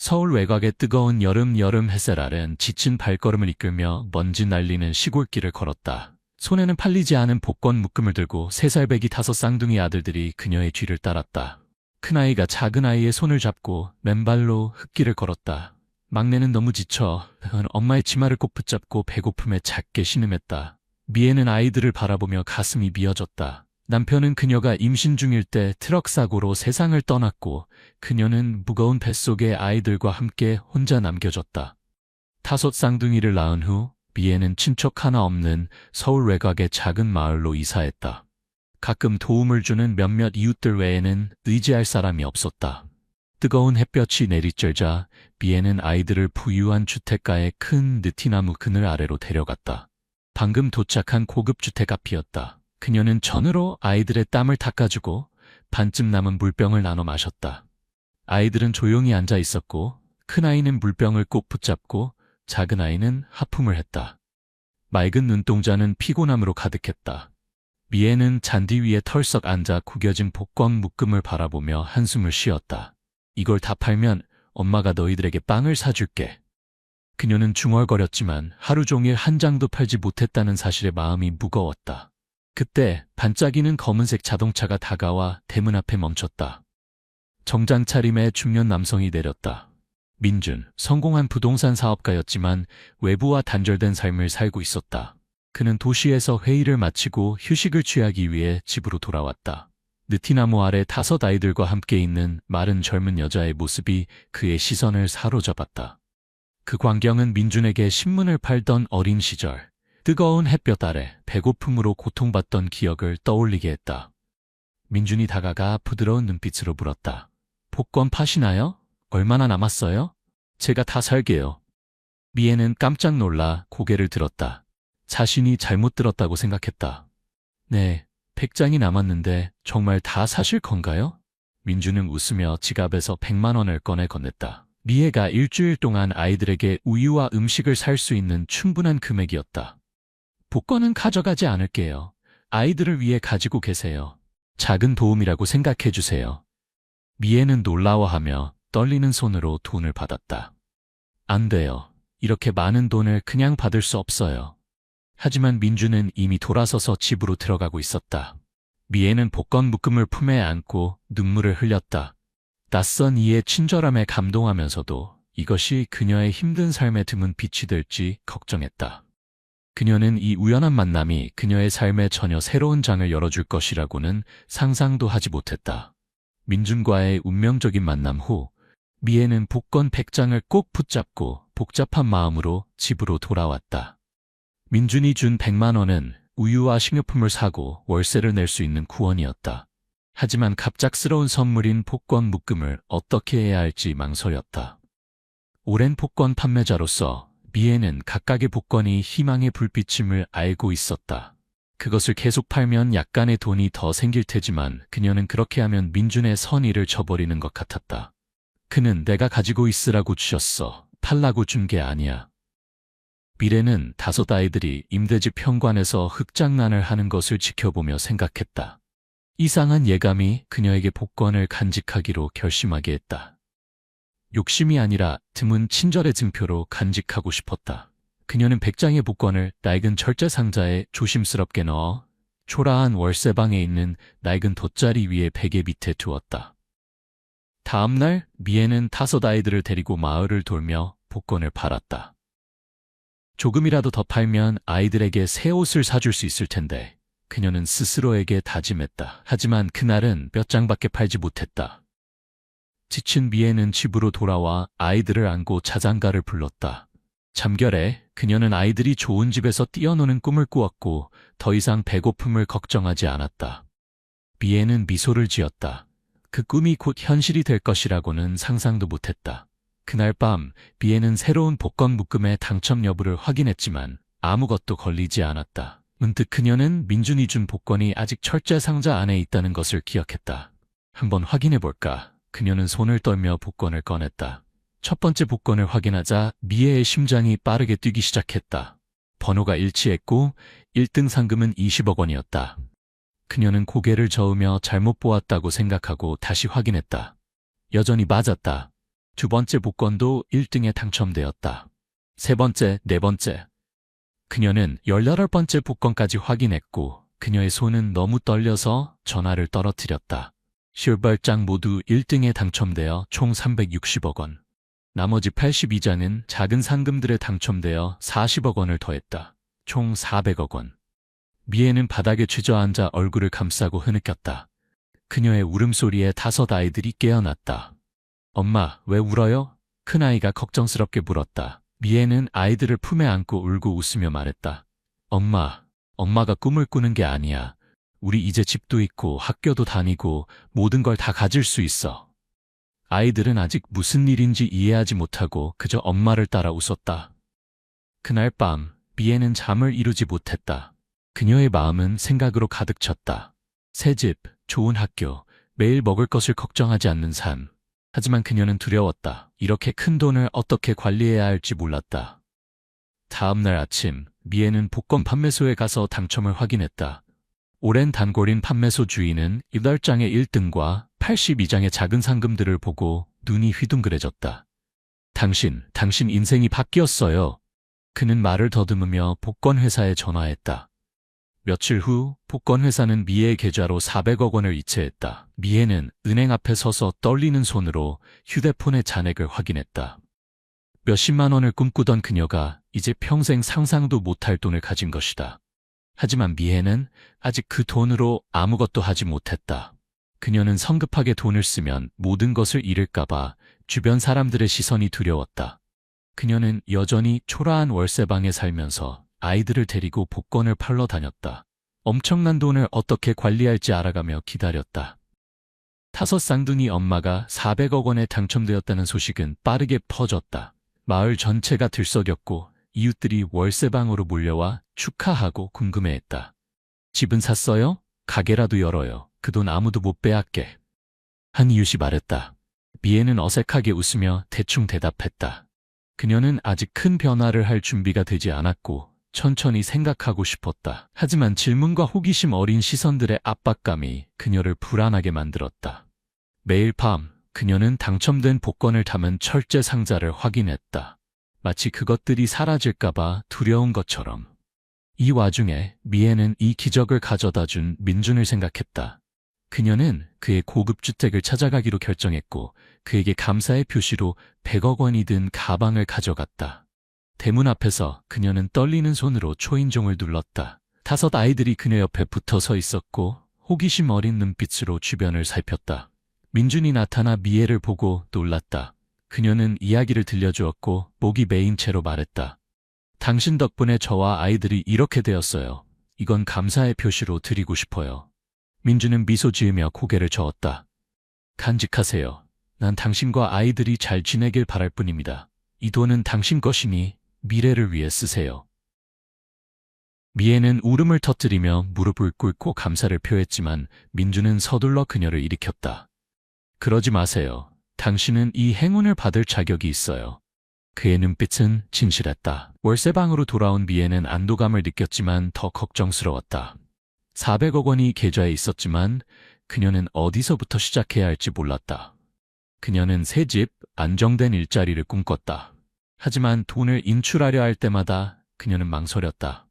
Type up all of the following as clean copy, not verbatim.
서울 외곽의 뜨거운 여름 햇살 아래는 지친 발걸음을 이끌며 먼지 날리는 시골길을 걸었다. 손에는 팔리지 않은 복권 묶음을 들고 3살배기 5 쌍둥이 아들들이 그녀의 뒤를 따랐다. 큰아이가 작은아이의 손을 잡고 맨발로 흙길을 걸었다. 막내는 너무 지쳐 엄마의 치마를 꼭 붙잡고 배고픔에 작게 신음했다. 미애는 아이들을 바라보며 가슴이 미어졌다. 남편은 그녀가 임신 중일 때 트럭 사고로 세상을 떠났고 그녀는 무거운 뱃속에 아이들과 함께 혼자 남겨졌다. 5 쌍둥이를 낳은 후 미애는 친척 하나 없는 서울 외곽의 작은 마을로 이사했다. 가끔 도움을 주는 몇몇 이웃들 외에는 의지할 사람이 없었다. 뜨거운 햇볕이 내리쬐자 미애는 아이들을 부유한 주택가의 큰 느티나무 그늘 아래로 데려갔다. 방금 도착한 고급 주택 앞이었다. 그녀는 전으로 아이들의 땀을 닦아주고 반쯤 남은 물병을 나눠 마셨다. 아이들은 조용히 앉아 있었고 큰아이는 물병을 꼭 붙잡고 작은아이는 하품을 했다. 맑은 눈동자는 피곤함으로 가득했다. 미애는 잔디 위에 털썩 앉아 구겨진 복권 묶음을 바라보며 한숨을 쉬었다. 이걸 다 팔면 엄마가 너희들에게 빵을 사줄게. 그녀는 중얼거렸지만 하루 종일 한 장도 팔지 못했다는 사실에 마음이 무거웠다. 그때 반짝이는 검은색 자동차가 다가와 대문 앞에 멈췄다. 정장 차림의 중년 남성이 내렸다. 민준, 성공한 부동산 사업가였지만 외부와 단절된 삶을 살고 있었다. 그는 도시에서 회의를 마치고 휴식을 취하기 위해 집으로 돌아왔다. 느티나무 아래 5 아이들과 함께 있는 마른 젊은 여자의 모습이 그의 시선을 사로잡았다. 그 광경은 민준에게 신문을 팔던 어린 시절, 뜨거운 햇볕 아래 배고픔으로 고통받던 기억을 떠올리게 했다. 민준이 다가가 부드러운 눈빛으로 물었다. 복권 파시나요? 얼마나 남았어요? 제가 다 살게요. 미애는 깜짝 놀라 고개를 들었다. 자신이 잘못 들었다고 생각했다. 네, 100장이 남았는데 정말 다 사실 건가요? 민준은 웃으며 지갑에서 100만 원을 꺼내 건넸다. 미애가 일주일 동안 아이들에게 우유와 음식을 살 수 있는 충분한 금액이었다. 복권은 가져가지 않을게요. 아이들을 위해 가지고 계세요. 작은 도움이라고 생각해 주세요. 미애는 놀라워하며 떨리는 손으로 돈을 받았다. 안 돼요. 이렇게 많은 돈을 그냥 받을 수 없어요. 하지만 민준은 이미 돌아서서 집으로 들어가고 있었다. 미애는 복권 묶음을 품에 안고 눈물을 흘렸다. 낯선 이의 친절함에 감동하면서도 이것이 그녀의 힘든 삶에 드문 빛이 될지 걱정했다. 그녀는 이 우연한 만남이 그녀의 삶에 전혀 새로운 장을 열어줄 것이라고는 상상도 하지 못했다. 민준과의 운명적인 만남 후 미애는 복권 100장을 꼭 붙잡고 복잡한 마음으로 집으로 돌아왔다. 민준이 준 100만 원은 우유와 식료품을 사고 월세를 낼 수 있는 구원이었다. 하지만 갑작스러운 선물인 복권 묶음을 어떻게 해야 할지 망설였다. 오랜 복권 판매자로서 미애는 각각의 복권이 희망의 불빛임을 알고 있었다. 그것을 계속 팔면 약간의 돈이 더 생길 테지만 그녀는 그렇게 하면 민준의 선의를 저버리는 것 같았다. 그는 내가 가지고 있으라고 주셨어. 팔라고 준 게 아니야. 미래는 5 아이들이 임대집 현관에서 흙장난을 하는 것을 지켜보며 생각했다. 이상한 예감이 그녀에게 복권을 간직하기로 결심하게 했다. 욕심이 아니라 드문 친절의 증표로 간직하고 싶었다. 그녀는 100장의 복권을 낡은 철제 상자에 조심스럽게 넣어 초라한 월세방에 있는 낡은 돗자리 위에 베개 밑에 두었다. 다음 날 미애는 5 아이들을 데리고 마을을 돌며 복권을 팔았다. 조금이라도 더 팔면 아이들에게 새 옷을 사줄 수 있을 텐데 그녀는 스스로에게 다짐했다. 하지만 그날은 몇 장밖에 팔지 못했다. 지친 미애는 집으로 돌아와 아이들을 안고 자장가를 불렀다. 잠결에 그녀는 아이들이 좋은 집에서 뛰어노는 꿈을 꾸었고 더 이상 배고픔을 걱정하지 않았다. 미애는 미소를 지었다. 그 꿈이 곧 현실이 될 것이라고는 상상도 못했다. 그날 밤 미애는 새로운 복권 묶음의 당첨 여부를 확인했지만 아무것도 걸리지 않았다. 문득 그녀는 민준이 준 복권이 아직 철제 상자 안에 있다는 것을 기억했다. 한번 확인해볼까? 그녀는 손을 떨며 복권을 꺼냈다. 첫 번째 복권을 확인하자 미애의 심장이 빠르게 뛰기 시작했다. 번호가 일치했고 1등 상금은 20억 원이었다. 그녀는 고개를 저으며 잘못 보았다고 생각하고 다시 확인했다. 여전히 맞았다. 두 번째 복권도 1등에 당첨되었다. 세 번째, 네 번째. 그녀는 18번째 복권까지 확인했고 그녀의 손은 너무 떨려서 전화를 떨어뜨렸다. 10발장 모두 1등에 당첨되어 총 360억 원. 나머지 82장은 작은 상금들에 당첨되어 40억 원을 더했다. 총 400억 원. 미애는 바닥에 주저앉아 얼굴을 감싸고 흐느꼈다. 그녀의 울음소리에 5 아이들이 깨어났다. 엄마, 왜 울어요? 큰아이가 걱정스럽게 물었다. 미애는 아이들을 품에 안고 울고 웃으며 말했다. 엄마가 꿈을 꾸는 게 아니야. 우리 이제 집도 있고 학교도 다니고 모든 걸 다 가질 수 있어. 아이들은 아직 무슨 일인지 이해하지 못하고 그저 엄마를 따라 웃었다. 그날 밤, 미애는 잠을 이루지 못했다. 그녀의 마음은 생각으로 가득 찼다. 새 집, 좋은 학교, 매일 먹을 것을 걱정하지 않는 삶. 하지만 그녀는 두려웠다. 이렇게 큰 돈을 어떻게 관리해야 할지 몰랐다. 다음 날 아침, 미애는 복권 판매소에 가서 당첨을 확인했다. 오랜 단골인 판매소 주인은 8장의 1등과 82장의 작은 상금들을 보고 눈이 휘둥그레졌다. 당신 인생이 바뀌었어요. 그는 말을 더듬으며 복권회사에 전화했다. 며칠 후 복권회사는 미애의 계좌로 400억 원을 이체했다. 미애는 은행 앞에 서서 떨리는 손으로 휴대폰의 잔액을 확인했다. 몇십만 원을 꿈꾸던 그녀가 이제 평생 상상도 못할 돈을 가진 것이다. 하지만 미애는 아직 그 돈으로 아무것도 하지 못했다. 그녀는 성급하게 돈을 쓰면 모든 것을 잃을까봐 주변 사람들의 시선이 두려웠다. 그녀는 여전히 초라한 월세방에 살면서 아이들을 데리고 복권을 팔러 다녔다. 엄청난 돈을 어떻게 관리할지 알아가며 기다렸다. 5 쌍둥이 엄마가 400억 원에 당첨되었다는 소식은 빠르게 퍼졌다. 마을 전체가 들썩였고 이웃들이 월세방으로 몰려와 축하하고 궁금해했다. 집은 샀어요? 가게라도 열어요. 그 돈 아무도 못 빼앗게. 한 이웃이 말했다. 미애는 어색하게 웃으며 대충 대답했다. 그녀는 아직 큰 변화를 할 준비가 되지 않았고 천천히 생각하고 싶었다. 하지만 질문과 호기심 어린 시선들의 압박감이 그녀를 불안하게 만들었다. 매일 밤 그녀는 당첨된 복권을 담은 철제 상자를 확인했다. 마치 그것들이 사라질까봐 두려운 것처럼. 이 와중에 미애는 이 기적을 가져다 준 민준을 생각했다. 그녀는 그의 고급 주택을 찾아가기로 결정했고 그에게 감사의 표시로 100억 원이 든 가방을 가져갔다. 대문 앞에서 그녀는 떨리는 손으로 초인종을 눌렀다. 5 아이들이 그녀 옆에 붙어 서 있었고 호기심 어린 눈빛으로 주변을 살폈다. 민준이 나타나 미애를 보고 놀랐다. 그녀는 이야기를 들려주었고 목이 메인 채로 말했다. 당신 덕분에 저와 아이들이 이렇게 되었어요. 이건 감사의 표시로 드리고 싶어요. 민준은 미소 지으며 고개를 저었다. 간직하세요. 난 당신과 아이들이 잘 지내길 바랄 뿐입니다. 이 돈은 당신 것이니 미래를 위해 쓰세요. 미애는 울음을 터뜨리며 무릎을 꿇고 감사를 표했지만 민준은 서둘러 그녀를 일으켰다. 그러지 마세요. 당신은 이 행운을 받을 자격이 있어요. 그의 눈빛은 진실했다. 월세방으로 돌아온 미애는 안도감을 느꼈지만 더 걱정스러웠다. 400억 원이 계좌에 있었지만 그녀는 어디서부터 시작해야 할지 몰랐다. 그녀는 새 집, 안정된 일자리를 꿈꿨다. 하지만 돈을 인출하려 할 때마다 그녀는 망설였다.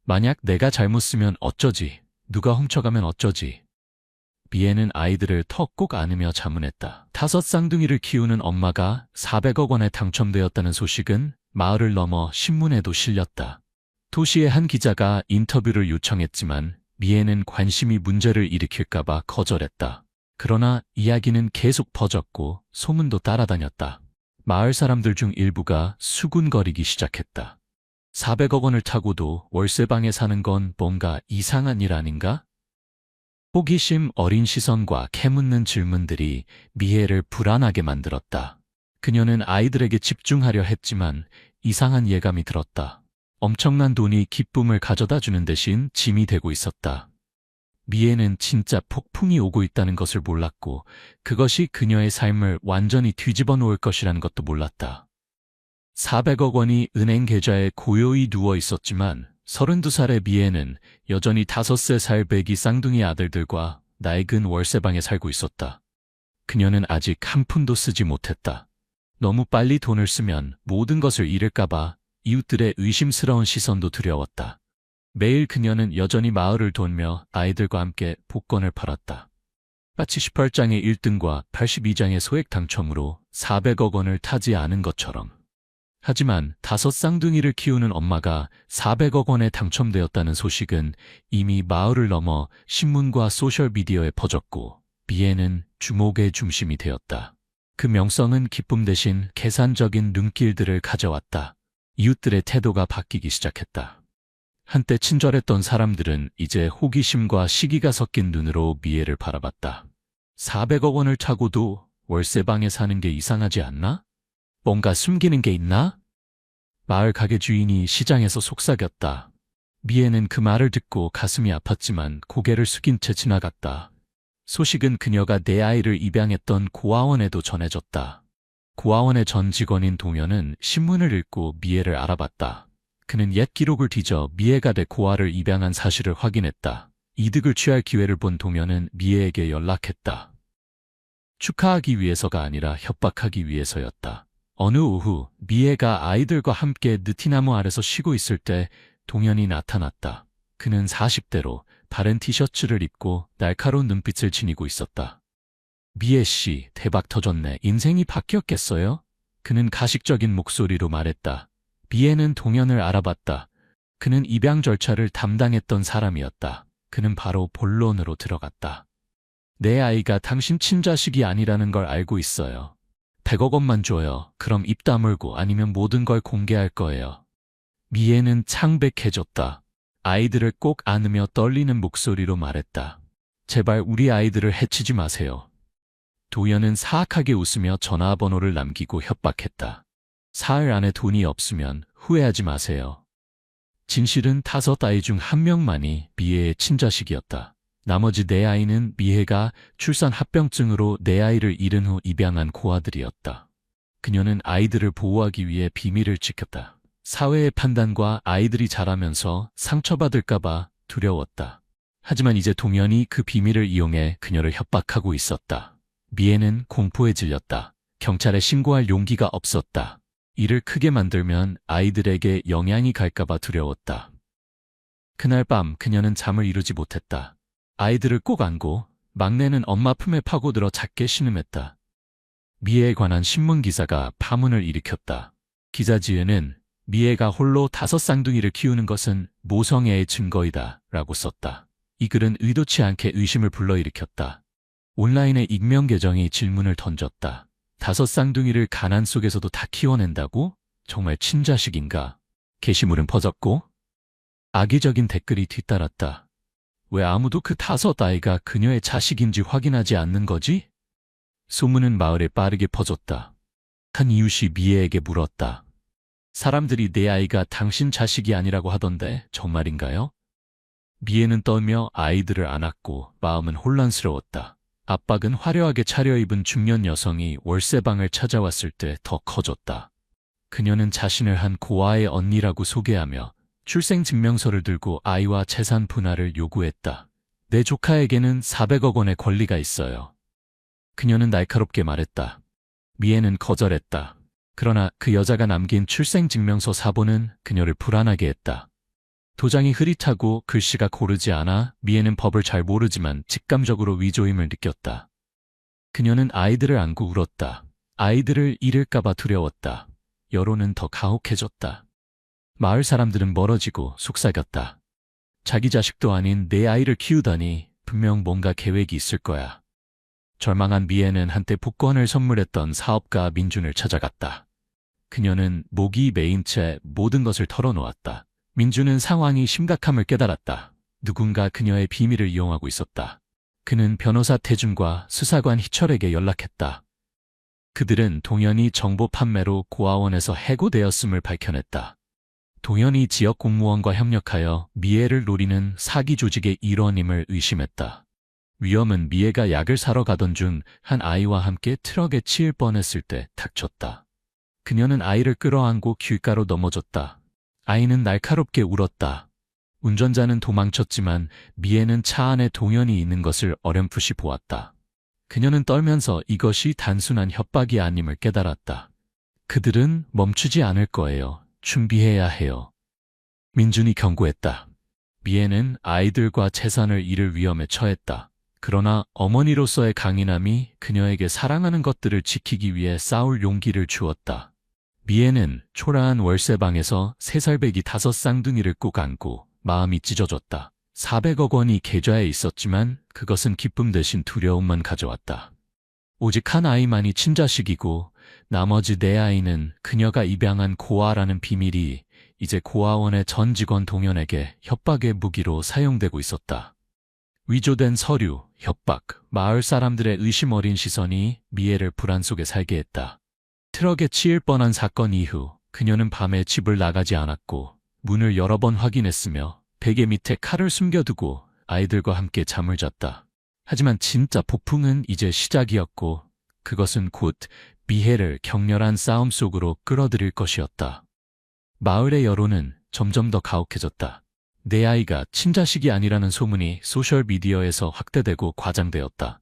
만약 내가 잘못 쓰면 어쩌지? 누가 훔쳐가면 어쩌지? 미애는 아이들을 턱 꼭 안으며 자문했다. 5 쌍둥이를 키우는 엄마가 400억 원에 당첨되었다는 소식은 마을을 넘어 신문에도 실렸다. 도시의 한 기자가 인터뷰를 요청했지만 미애는 관심이 문제를 일으킬까봐 거절했다. 그러나 이야기는 계속 퍼졌고 소문도 따라다녔다. 마을 사람들 중 일부가 수군거리기 시작했다. 400억 원을 타고도 월세방에 사는 건 뭔가 이상한 일 아닌가? 호기심 어린 시선과 캐묻는 질문들이 미애를 불안하게 만들었다. 그녀는 아이들에게 집중하려 했지만 이상한 예감이 들었다. 엄청난 돈이 기쁨을 가져다 주는 대신 짐이 되고 있었다. 미애는 진짜 폭풍이 오고 있다는 것을 몰랐고 그것이 그녀의 삶을 완전히 뒤집어 놓을 것이라는 것도 몰랐다. 400억 원이 은행 계좌에 고요히 누워 있었지만 32살의 미애는 여전히 5살 배기 쌍둥이 아들들과 낡은 월세방에 살고 있었다. 그녀는 아직 한 푼도 쓰지 못했다. 너무 빨리 돈을 쓰면 모든 것을 잃을까봐 이웃들의 의심스러운 시선도 두려웠다. 매일 그녀는 여전히 마을을 돌며 아이들과 함께 복권을 팔았다. 마치 18장의 1등과 82장의 소액 당첨으로 400억 원을 타지 않은 것처럼. 하지만 5 쌍둥이를 키우는 엄마가 400억 원에 당첨되었다는 소식은 이미 마을을 넘어 신문과 소셜미디어에 퍼졌고 미애는 주목의 중심이 되었다. 그 명성은 기쁨 대신 계산적인 눈길들을 가져왔다. 이웃들의 태도가 바뀌기 시작했다. 한때 친절했던 사람들은 이제 호기심과 시기가 섞인 눈으로 미애를 바라봤다. 400억 원을 타고도 월세방에 사는 게 이상하지 않나? 뭔가 숨기는 게 있나? 마을 가게 주인이 시장에서 속삭였다. 미애는 그 말을 듣고 가슴이 아팠지만 고개를 숙인 채 지나갔다. 소식은 그녀가 내 아이를 입양했던 고아원에도 전해졌다. 고아원의 전 직원인 동현은 신문을 읽고 미애를 알아봤다. 그는 옛 기록을 뒤져 미애가 돼 고아를 입양한 사실을 확인했다. 이득을 취할 기회를 본 동현은 미애에게 연락했다. 축하하기 위해서가 아니라 협박하기 위해서였다. 어느 오후 미애가 아이들과 함께 느티나무 아래서 쉬고 있을 때 동현이 나타났다. 그는 40대로 바른 티셔츠를 입고 날카로운 눈빛을 지니고 있었다. 미애 씨, 대박 터졌네. 인생이 바뀌었겠어요? 그는 가식적인 목소리로 말했다. 미애는 동현을 알아봤다. 그는 입양 절차를 담당했던 사람이었다. 그는 바로 본론으로 들어갔다. 내 아이가 당신 친자식이 아니라는 걸 알고 있어요. 100억 원만 줘요. 그럼 입 다물고 아니면 모든 걸 공개할 거예요. 미애는 창백해졌다. 아이들을 꼭 안으며 떨리는 목소리로 말했다. 제발 우리 아이들을 해치지 마세요. 도현은 사악하게 웃으며 전화번호를 남기고 협박했다. 사흘 안에 돈이 없으면 후회하지 마세요. 진실은 5 아이 중 1명만이 미애의 친자식이었다. 나머지 4아이는 미애가 출산 합병증으로 내 아이를 잃은 후 입양한 고아들이었다. 그녀는 아이들을 보호하기 위해 비밀을 지켰다. 사회의 판단과 아이들이 자라면서 상처받을까봐 두려웠다. 하지만 이제 동현이 그 비밀을 이용해 그녀를 협박하고 있었다. 미애는 공포에 질렸다. 경찰에 신고할 용기가 없었다. 일을 크게 만들면 아이들에게 영향이 갈까봐 두려웠다. 그날 밤 그녀는 잠을 이루지 못했다. 아이들을 꼭 안고 막내는 엄마 품에 파고들어 작게 신음했다. 미애에 관한 신문 기사가 파문을 일으켰다. 기자지에는 미애가 홀로 5 쌍둥이를 키우는 것은 모성애의 증거이다 라고 썼다. 이 글은 의도치 않게 의심을 불러일으켰다. 온라인의 익명 계정이 질문을 던졌다. 5 쌍둥이를 가난 속에서도 다 키워낸다고? 정말 친자식인가? 게시물은 퍼졌고 악의적인 댓글이 뒤따랐다. 왜 아무도 그 5 아이가 그녀의 자식인지 확인하지 않는 거지? 소문은 마을에 빠르게 퍼졌다. 한 이웃이 미애에게 물었다. 사람들이 내 아이가 당신 자식이 아니라고 하던데 정말인가요? 미애는 떨며 아이들을 안았고 마음은 혼란스러웠다. 압박은 화려하게 차려입은 중년 여성이 월세방을 찾아왔을 때 더 커졌다. 그녀는 자신을 한 고아의 언니라고 소개하며 출생증명서를 들고 아이와 재산 분할을 요구했다. 내 조카에게는 400억 원의 권리가 있어요. 그녀는 날카롭게 말했다. 미애는 거절했다. 그러나 그 여자가 남긴 출생증명서 사본은 그녀를 불안하게 했다. 도장이 흐릿하고 글씨가 고르지 않아 미애는 법을 잘 모르지만 직감적으로 위조임을 느꼈다. 그녀는 아이들을 안고 울었다. 아이들을 잃을까봐 두려웠다. 여론은 더 가혹해졌다. 마을 사람들은 멀어지고 속삭였다. 자기 자식도 아닌 내 아이를 키우다니 분명 뭔가 계획이 있을 거야. 절망한 미애는 한때 복권을 선물했던 사업가 민준을 찾아갔다. 그녀는 목이 메인 채 모든 것을 털어놓았다. 민준은 상황이 심각함을 깨달았다. 누군가 그녀의 비밀을 이용하고 있었다. 그는 변호사 태준과 수사관 희철에게 연락했다. 그들은 동현이 정보 판매로 고아원에서 해고되었음을 밝혀냈다. 동현이 지역 공무원과 협력하여 미애를 노리는 사기 조직의 일원임을 의심했다. 위험은 미애가 약을 사러 가던 중 한 아이와 함께 트럭에 치일 뻔했을 때 닥쳤다. 그녀는 아이를 끌어안고 길가로 넘어졌다. 아이는 날카롭게 울었다. 운전자는 도망쳤지만 미애는 차 안에 동현이 있는 것을 어렴풋이 보았다. 그녀는 떨면서 이것이 단순한 협박이 아님을 깨달았다. 그들은 멈추지 않을 거예요. 준비해야 해요. 민준이 경고했다. 미애는 아이들과 재산을 잃을 위험에 처했다. 그러나 어머니로서의 강인함이 그녀에게 사랑하는 것들을 지키기 위해 싸울 용기를 주었다. 미애는 초라한 월세방에서 3살배기 5쌍둥이를 꼭 안고 마음이 찢어졌다. 400억 원이 계좌에 있었지만 그것은 기쁨 대신 두려움만 가져왔다. 오직 한 아이만이 친자식이고 나머지 4아이는 그녀가 입양한 고아라는 비밀이 이제 고아원의 전 직원 동현에게 협박의 무기로 사용되고 있었다. 위조된 서류, 협박, 마을 사람들의 의심 어린 시선이 미애를 불안 속에 살게 했다. 트럭에 치일 뻔한 사건 이후 그녀는 밤에 집을 나가지 않았고 문을 여러 번 확인했으며 베개 밑에 칼을 숨겨두고 아이들과 함께 잠을 잤다. 하지만 진짜 폭풍은 이제 시작이었고 그것은 곧 미애를 격렬한 싸움 속으로 끌어들일 것이었다. 마을의 여론은 점점 더 가혹해졌다. 내 아이가 친자식이 아니라는 소문이 소셜미디어에서 확대되고 과장되었다.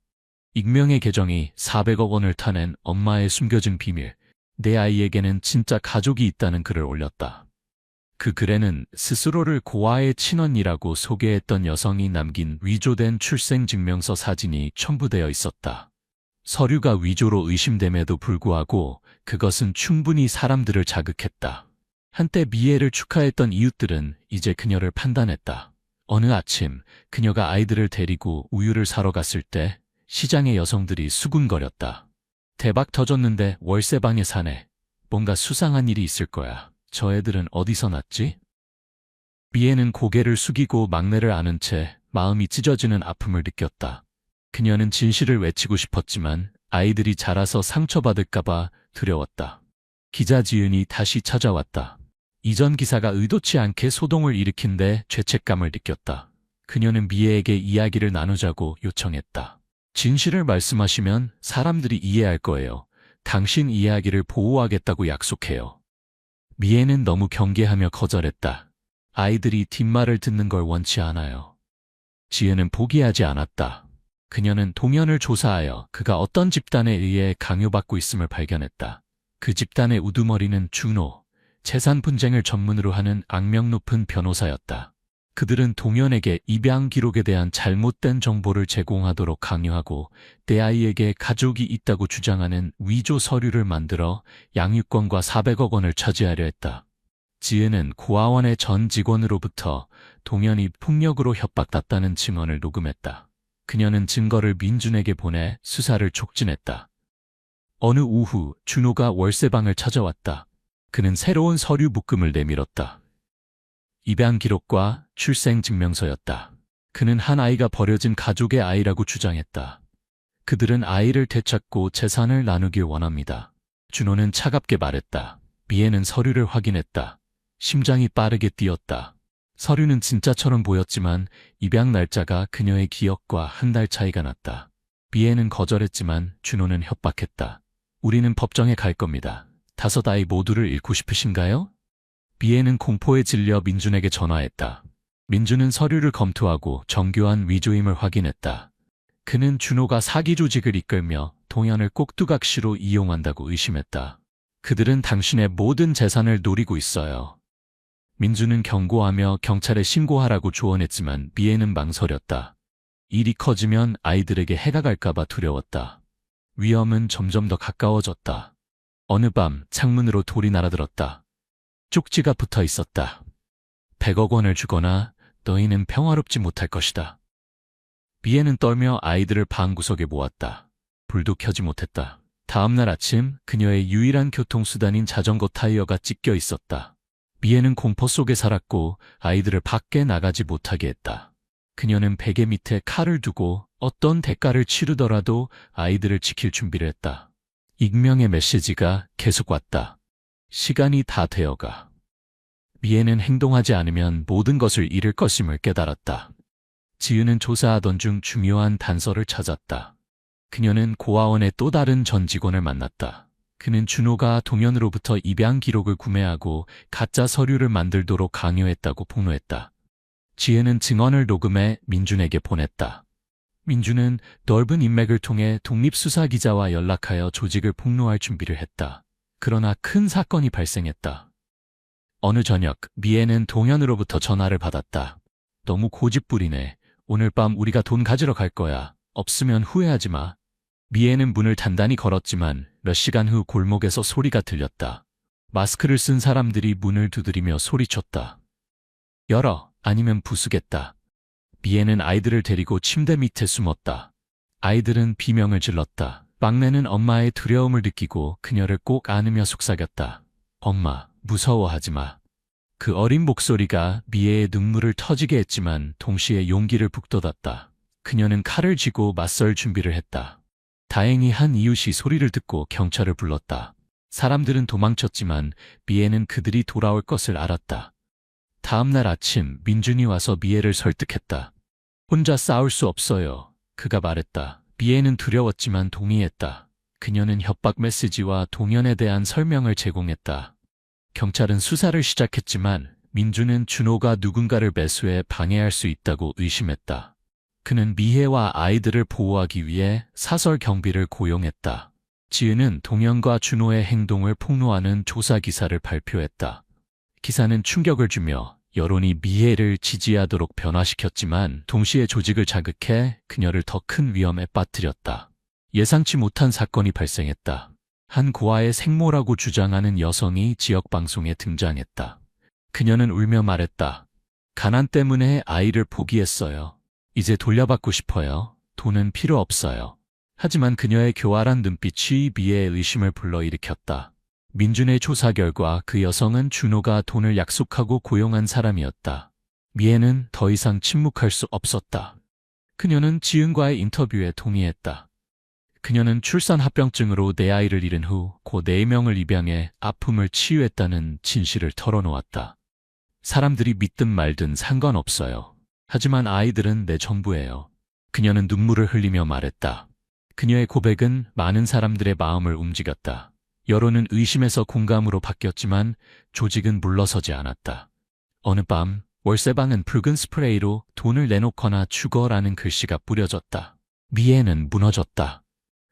익명의 계정이 400억 원을 타낸 엄마의 숨겨진 비밀, 내 아이에게는 진짜 가족이 있다는 글을 올렸다. 그 글에는 스스로를 고아의 친언니라고 소개했던 여성이 남긴 위조된 출생증명서 사진이 첨부되어 있었다. 서류가 위조로 의심됨에도 불구하고 그것은 충분히 사람들을 자극했다. 한때 미애를 축하했던 이웃들은 이제 그녀를 판단했다. 어느 아침 그녀가 아이들을 데리고 우유를 사러 갔을 때 시장의 여성들이 수군거렸다. 대박 터졌는데 월세방에 사네. 뭔가 수상한 일이 있을 거야. 저 애들은 어디서 났지? 미애는 고개를 숙이고 막내를 안은 채 마음이 찢어지는 아픔을 느꼈다. 그녀는 진실을 외치고 싶었지만 아이들이 자라서 상처받을까봐 두려웠다. 기자 지은이 다시 찾아왔다. 이전 기사가 의도치 않게 소동을 일으킨 데 죄책감을 느꼈다. 그녀는 미애에게 이야기를 나누자고 요청했다. 진실을 말씀하시면 사람들이 이해할 거예요. 당신 이야기를 보호하겠다고 약속해요. 미애는 너무 경계하며 거절했다. 아이들이 뒷말을 듣는 걸 원치 않아요. 지은은 포기하지 않았다. 그녀는 동현을 조사하여 그가 어떤 집단에 의해 강요받고 있음을 발견했다. 그 집단의 우두머리는 준호, 재산 분쟁을 전문으로 하는 악명 높은 변호사였다. 그들은 동현에게 입양 기록에 대한 잘못된 정보를 제공하도록 강요하고 내 아이에게 가족이 있다고 주장하는 위조 서류를 만들어 양육권과 400억 원을 차지하려 했다. 지은은 고아원의 전 직원으로부터 동현이 폭력으로 협박받다는 증언을 녹음했다. 그녀는 증거를 민준에게 보내 수사를 촉진했다. 어느 오후 준호가 월세방을 찾아왔다. 그는 새로운 서류 묶음을 내밀었다. 입양 기록과 출생증명서였다. 그는 한 아이가 버려진 가족의 아이라고 주장했다. 그들은 아이를 되찾고 재산을 나누길 원합니다. 준호는 차갑게 말했다. 미애는 서류를 확인했다. 심장이 빠르게 뛰었다. 서류는 진짜처럼 보였지만 입양 날짜가 그녀의 기억과 한 달 차이가 났다. 미애는 거절했지만 준호는 협박했다. 우리는 법정에 갈 겁니다. 5아이 모두를 잃고 싶으신가요? 미애는 공포에 질려 민준에게 전화했다. 민준은 서류를 검토하고 정교한 위조임을 확인했다. 그는 준호가 사기 조직을 이끌며 동현을 꼭두각시로 이용한다고 의심했다. 그들은 당신의 모든 재산을 노리고 있어요. 민준은 경고하며 경찰에 신고하라고 조언했지만 미애는 망설였다. 일이 커지면 아이들에게 해가 갈까봐 두려웠다. 위험은 점점 더 가까워졌다. 어느 밤 창문으로 돌이 날아들었다. 쪽지가 붙어 있었다. 100억 원을 주거나 너희는 평화롭지 못할 것이다. 미애는 떨며 아이들을 방구석에 모았다. 불도 켜지 못했다. 다음 날 아침 그녀의 유일한 교통수단인 자전거 타이어가 찢겨 있었다. 미애는 공포 속에 살았고 아이들을 밖에 나가지 못하게 했다. 그녀는 베개 밑에 칼을 두고 어떤 대가를 치르더라도 아이들을 지킬 준비를 했다. 익명의 메시지가 계속 왔다. 시간이 다 되어가. 미애는 행동하지 않으면 모든 것을 잃을 것임을 깨달았다. 지은은 조사하던 중 중요한 단서를 찾았다. 그녀는 고아원의 또 다른 전 직원을 만났다. 그는 준호가 동현으로부터 입양 기록을 구매하고 가짜 서류를 만들도록 강요했다고 폭로했다. 지은은 증언을 녹음해 민준에게 보냈다. 민준은 넓은 인맥을 통해 독립수사기자와 연락하여 조직을 폭로할 준비를 했다. 그러나 큰 사건이 발생했다. 어느 저녁 미애는 동현으로부터 전화를 받았다. 너무 고집부리네. 오늘 밤 우리가 돈 가지러 갈 거야. 없으면 후회하지 마. 미애는 문을 단단히 걸었지만 몇 시간 후 골목에서 소리가 들렸다. 마스크를 쓴 사람들이 문을 두드리며 소리쳤다. 열어, 아니면 부수겠다. 미애는 아이들을 데리고 침대 밑에 숨었다. 아이들은 비명을 질렀다. 막내는 엄마의 두려움을 느끼고 그녀를 꼭 안으며 속삭였다. 엄마, 무서워하지 마. 그 어린 목소리가 미애의 눈물을 터지게 했지만 동시에 용기를 북돋았다. 그녀는 칼을 쥐고 맞설 준비를 했다. 다행히 한 이웃이 소리를 듣고 경찰을 불렀다. 사람들은 도망쳤지만 미애는 그들이 돌아올 것을 알았다. 다음 날 아침 민준이 와서 미애를 설득했다. 혼자 싸울 수 없어요. 그가 말했다. 미애는 두려웠지만 동의했다. 그녀는 협박 메시지와 동현에 대한 설명을 제공했다. 경찰은 수사를 시작했지만 민준은 준호가 누군가를 매수해 방해할 수 있다고 의심했다. 그는 미애와 아이들을 보호하기 위해 사설 경비를 고용했다. 지은은 동현과 준호의 행동을 폭로하는 조사 기사를 발표했다. 기사는 충격을 주며 여론이 미애를 지지하도록 변화시켰지만 동시에 조직을 자극해 그녀를 더 큰 위험에 빠뜨렸다. 예상치 못한 사건이 발생했다. 한 고아의 생모라고 주장하는 여성이 지역 방송에 등장했다. 그녀는 울며 말했다. 가난 때문에 아이를 포기했어요. 이제 돌려받고 싶어요. 돈은 필요 없어요. 하지만 그녀의 교활한 눈빛이 미애의 의심을 불러일으켰다. 민준의 조사 결과 그 여성은 준호가 돈을 약속하고 고용한 사람이었다. 미애는 더 이상 침묵할 수 없었다. 그녀는 지은과의 인터뷰에 동의했다. 그녀는 출산 합병증으로 내 아이를 잃은 후 고 4명을 입양해 아픔을 치유했다는 진실을 털어놓았다. 사람들이 믿든 말든 상관없어요. 하지만 아이들은 내 전부예요. 그녀는 눈물을 흘리며 말했다. 그녀의 고백은 많은 사람들의 마음을 움직였다. 여론은 의심에서 공감으로 바뀌었지만 조직은 물러서지 않았다. 어느 밤 월세방은 붉은 스프레이로 돈을 내놓거나 죽어라는 글씨가 뿌려졌다. 미애는 무너졌다.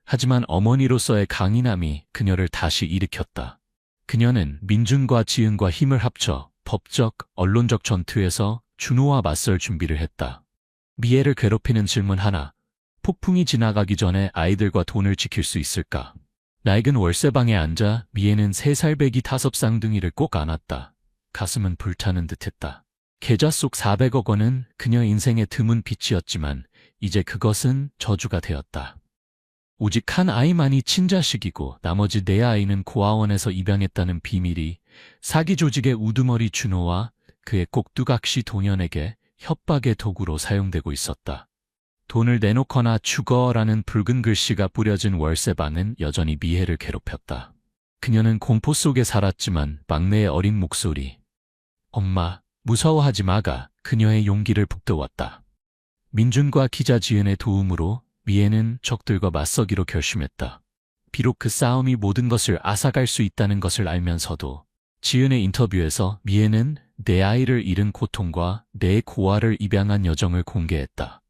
하지만 어머니로서의 강인함이 그녀를 다시 일으켰다. 그녀는 민준과 지은과 힘을 합쳐 법적, 언론적 전투에서 준호와 맞설 준비를 했다. 미애를 괴롭히는 질문 하나. 폭풍이 지나가기 전에 아이들과 돈을 지킬 수 있을까? 낡은 월세방에 앉아 미애는 3살 배기 5 쌍둥이를 꼭 안았다. 가슴은 불타는 듯했다. 계좌 속 400억 원은 그녀 인생의 드문 빛이었지만 이제 그것은 저주가 되었다. 오직 한 아이만이 친자식이고 나머지 4아이는 고아원에서 입양했다는 비밀이 사기 조직의 우두머리 준호와 그의 꼭두각시 동현에게 협박의 도구로 사용되고 있었다. 돈을 내놓거나 죽어라는 붉은 글씨가 뿌려진 월세방은 여전히 미애를 괴롭혔다. 그녀는 공포 속에 살았지만 막내의 어린 목소리 엄마, 무서워하지 마가 그녀의 용기를 북돋웠다. 민준과 기자 지은의 도움으로 미애는 적들과 맞서기로 결심했다. 비록 그 싸움이 모든 것을 앗아갈 수 있다는 것을 알면서도 지은의 인터뷰에서 미애는 내 아이를 잃은 고통과 내 고아를 입양한 여정을 공개했다.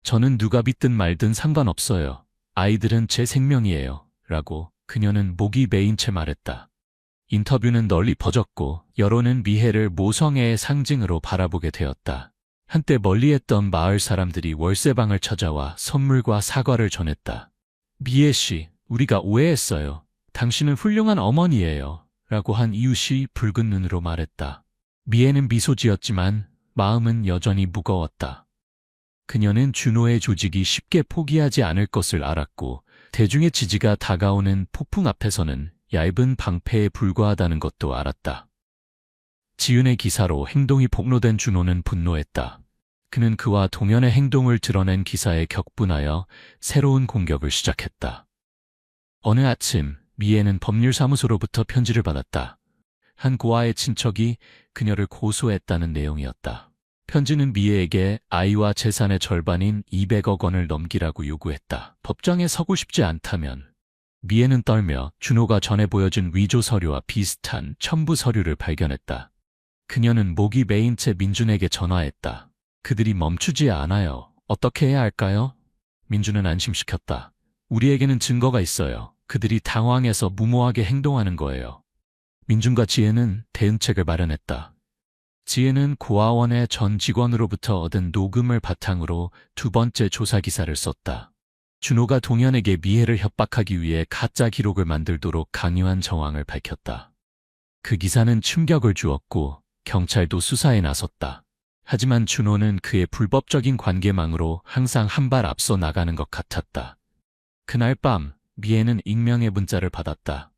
저는 누가 믿든 말든 상관없어요. 아이들은 제 생명이에요. 라고 그녀는 목이 메인 채 말했다. 인터뷰는 널리 퍼졌고 여론은 미애를 모성애의 상징으로 바라보게 되었다. 한때 멀리했던 마을 사람들이 월세방을 찾아와 선물과 사과를 전했다. 미애 씨, 우리가 오해했어요. 당신은 훌륭한 어머니예요. 라고 한 이웃이 붉은 눈으로 말했다. 미애는 미소 지었지만 마음은 여전히 무거웠다. 그녀는 준호의 조직이 쉽게 포기하지 않을 것을 알았고 대중의 지지가 다가오는 폭풍 앞에서는 얇은 방패에 불과하다는 것도 알았다. 지은의 기사로 행동이 폭로된 준호는 분노했다. 그는 그와 동현의 행동을 드러낸 기사에 격분하여 새로운 공격을 시작했다. 어느 아침 미애는 법률사무소로부터 편지를 받았다. 한 고아의 친척이 그녀를 고소했다는 내용이었다. 편지는 미애에게 아이와 재산의 절반인 200억 원을 넘기라고 요구했다. 법정에 서고 싶지 않다면. 미애는 떨며 준호가 전에 보여준 위조 서류와 비슷한 첨부 서류를 발견했다. 그녀는 목이 메인 채 민준에게 전화했다. 그들이 멈추지 않아요. 어떻게 해야 할까요? 민준은 안심시켰다. 우리에게는 증거가 있어요. 그들이 당황해서 무모하게 행동하는 거예요. 민준과 지혜는 대응책을 마련했다. 지혜는 고아원의 전 직원으로부터 얻은 녹음을 바탕으로 두 번째 조사 기사를 썼다. 준호가 동현에게 미혜를 협박하기 위해 가짜 기록을 만들도록 강요한 정황을 밝혔다. 그 기사는 충격을 주었고 경찰도 수사에 나섰다. 하지만 준호는 그의 불법적인 관계망으로 항상 한 발 앞서 나가는 것 같았다. 그날 밤 미혜는 익명의 문자를 받았다.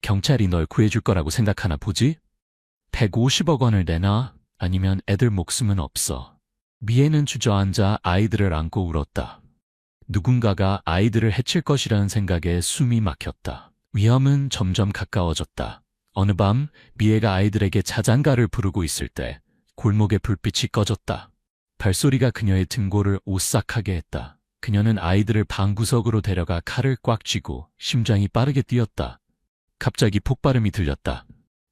경찰이 널 구해줄 거라고 생각하나 보지? 150억 원을 내놔. 아니면 애들 목숨은 없어. 미혜는 주저앉아 아이들을 안고 울었다. 누군가가 아이들을 해칠 것이라는 생각에 숨이 막혔다. 위험은 점점 가까워졌다. 어느 밤 미혜가 아이들에게 자장가를 부르고 있을 때 골목에 불빛이 꺼졌다. 발소리가 그녀의 등골을 오싹하게 했다. 그녀는 아이들을 방구석으로 데려가 칼을 꽉 쥐고 심장이 빠르게 뛰었다. 갑자기 폭발음이 들렸다.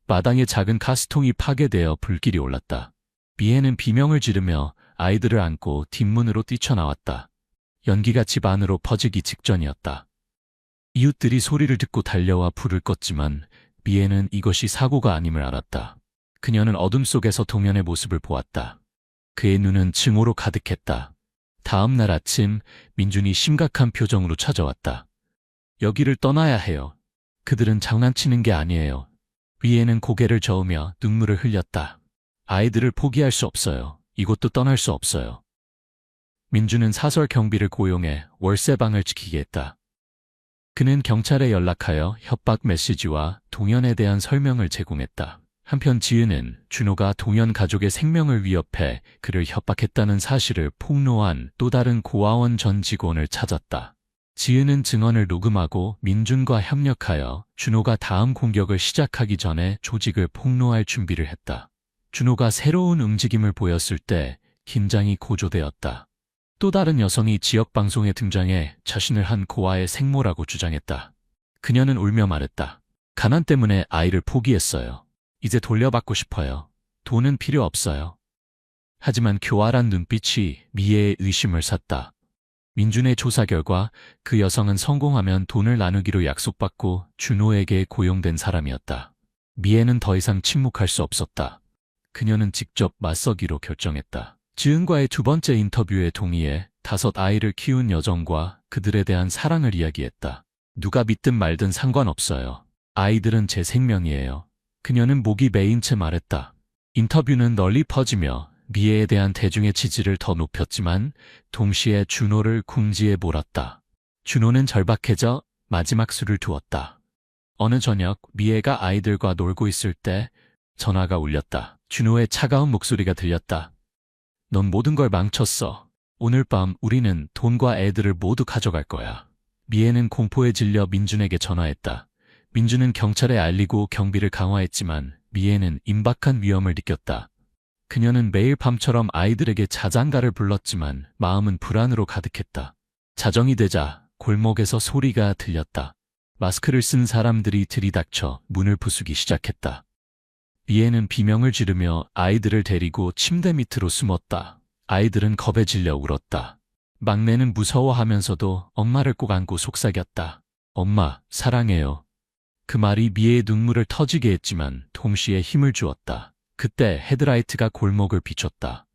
마당에 작은 가스통이 파괴되어 불길이 올랐다. 미혜는 비명을 지르며 아이들을 안고 뒷문으로 뛰쳐나왔다. 연기가 집 안으로 퍼지기 직전이었다. 이웃들이 소리를 듣고 달려와 불을 껐지만 미혜는 이것이 사고가 아님을 알았다. 그녀는 어둠 속에서 동현의 모습을 보았다. 그의 눈은 증오로 가득했다. 다음 날 아침 민준이 심각한 표정으로 찾아왔다. 여기를 떠나야 해요. 그들은 장난치는 게 아니에요. 미혜는 고개를 저으며 눈물을 흘렸다. 아이들을 포기할 수 없어요. 이곳도 떠날 수 없어요. 민준은 사설 경비를 고용해 월세방을 지키게 했다. 그는 경찰에 연락하여 협박 메시지와 동현에 대한 설명을 제공했다. 한편 지은은 준호가 동현 가족의 생명을 위협해 그를 협박했다는 사실을 폭로한 또 다른 고아원 전 직원을 찾았다. 지은은 증언을 녹음하고 민준과 협력하여 준호가 다음 공격을 시작하기 전에 조직을 폭로할 준비를 했다. 준호가 새로운 움직임을 보였을 때 긴장이 고조되었다. 또 다른 여성이 지역 방송에 등장해 자신을 한 고아의 생모라고 주장했다. 그녀는 울며 말했다. 가난 때문에 아이를 포기했어요. 이제 돌려받고 싶어요. 돈은 필요 없어요. 하지만 교활한 눈빛이 미혜의 의심을 샀다. 민준의 조사 결과 그 여성은 성공하면 돈을 나누기로 약속받고 준호에게 고용된 사람이었다. 미혜는 더 이상 침묵할 수 없었다. 그녀는 직접 맞서기로 결정했다. 지은과의 두 번째 인터뷰에 동의해 5아이를 키운 여정과 그들에 대한 사랑을 이야기했다. 누가 믿든 말든 상관없어요. 아이들은 제 생명이에요. 그녀는 목이 메인 채 말했다. 인터뷰는 널리 퍼지며 미혜에 대한 대중의 지지를 더 높였지만 동시에 준호를 궁지에 몰았다. 준호는 절박해져 마지막 수를 두었다. 어느 저녁 미혜가 아이들과 놀고 있을 때 전화가 울렸다. 준호의 차가운 목소리가 들렸다. 넌 모든 걸 망쳤어. 오늘 밤 우리는 돈과 애들을 모두 가져갈 거야. 미혜는 공포에 질려 민준에게 전화했다. 민준은 경찰에 알리고 경비를 강화했지만 미혜는 임박한 위험을 느꼈다. 그녀는 매일 밤처럼 아이들에게 자장가를 불렀지만 마음은 불안으로 가득했다. 자정이 되자 골목에서 소리가 들렸다. 마스크를 쓴 사람들이 들이닥쳐 문을 부수기 시작했다. 미혜는 비명을 지르며 아이들을 데리고 침대 밑으로 숨었다. 아이들은 겁에 질려 울었다. 막내는 무서워하면서도 엄마를 꼭 안고 속삭였다. 엄마, 사랑해요. 그 말이 미혜의 눈물을 터지게 했지만 동시에 힘을 주었다. 그때 헤드라이트가 골목을 비췄다.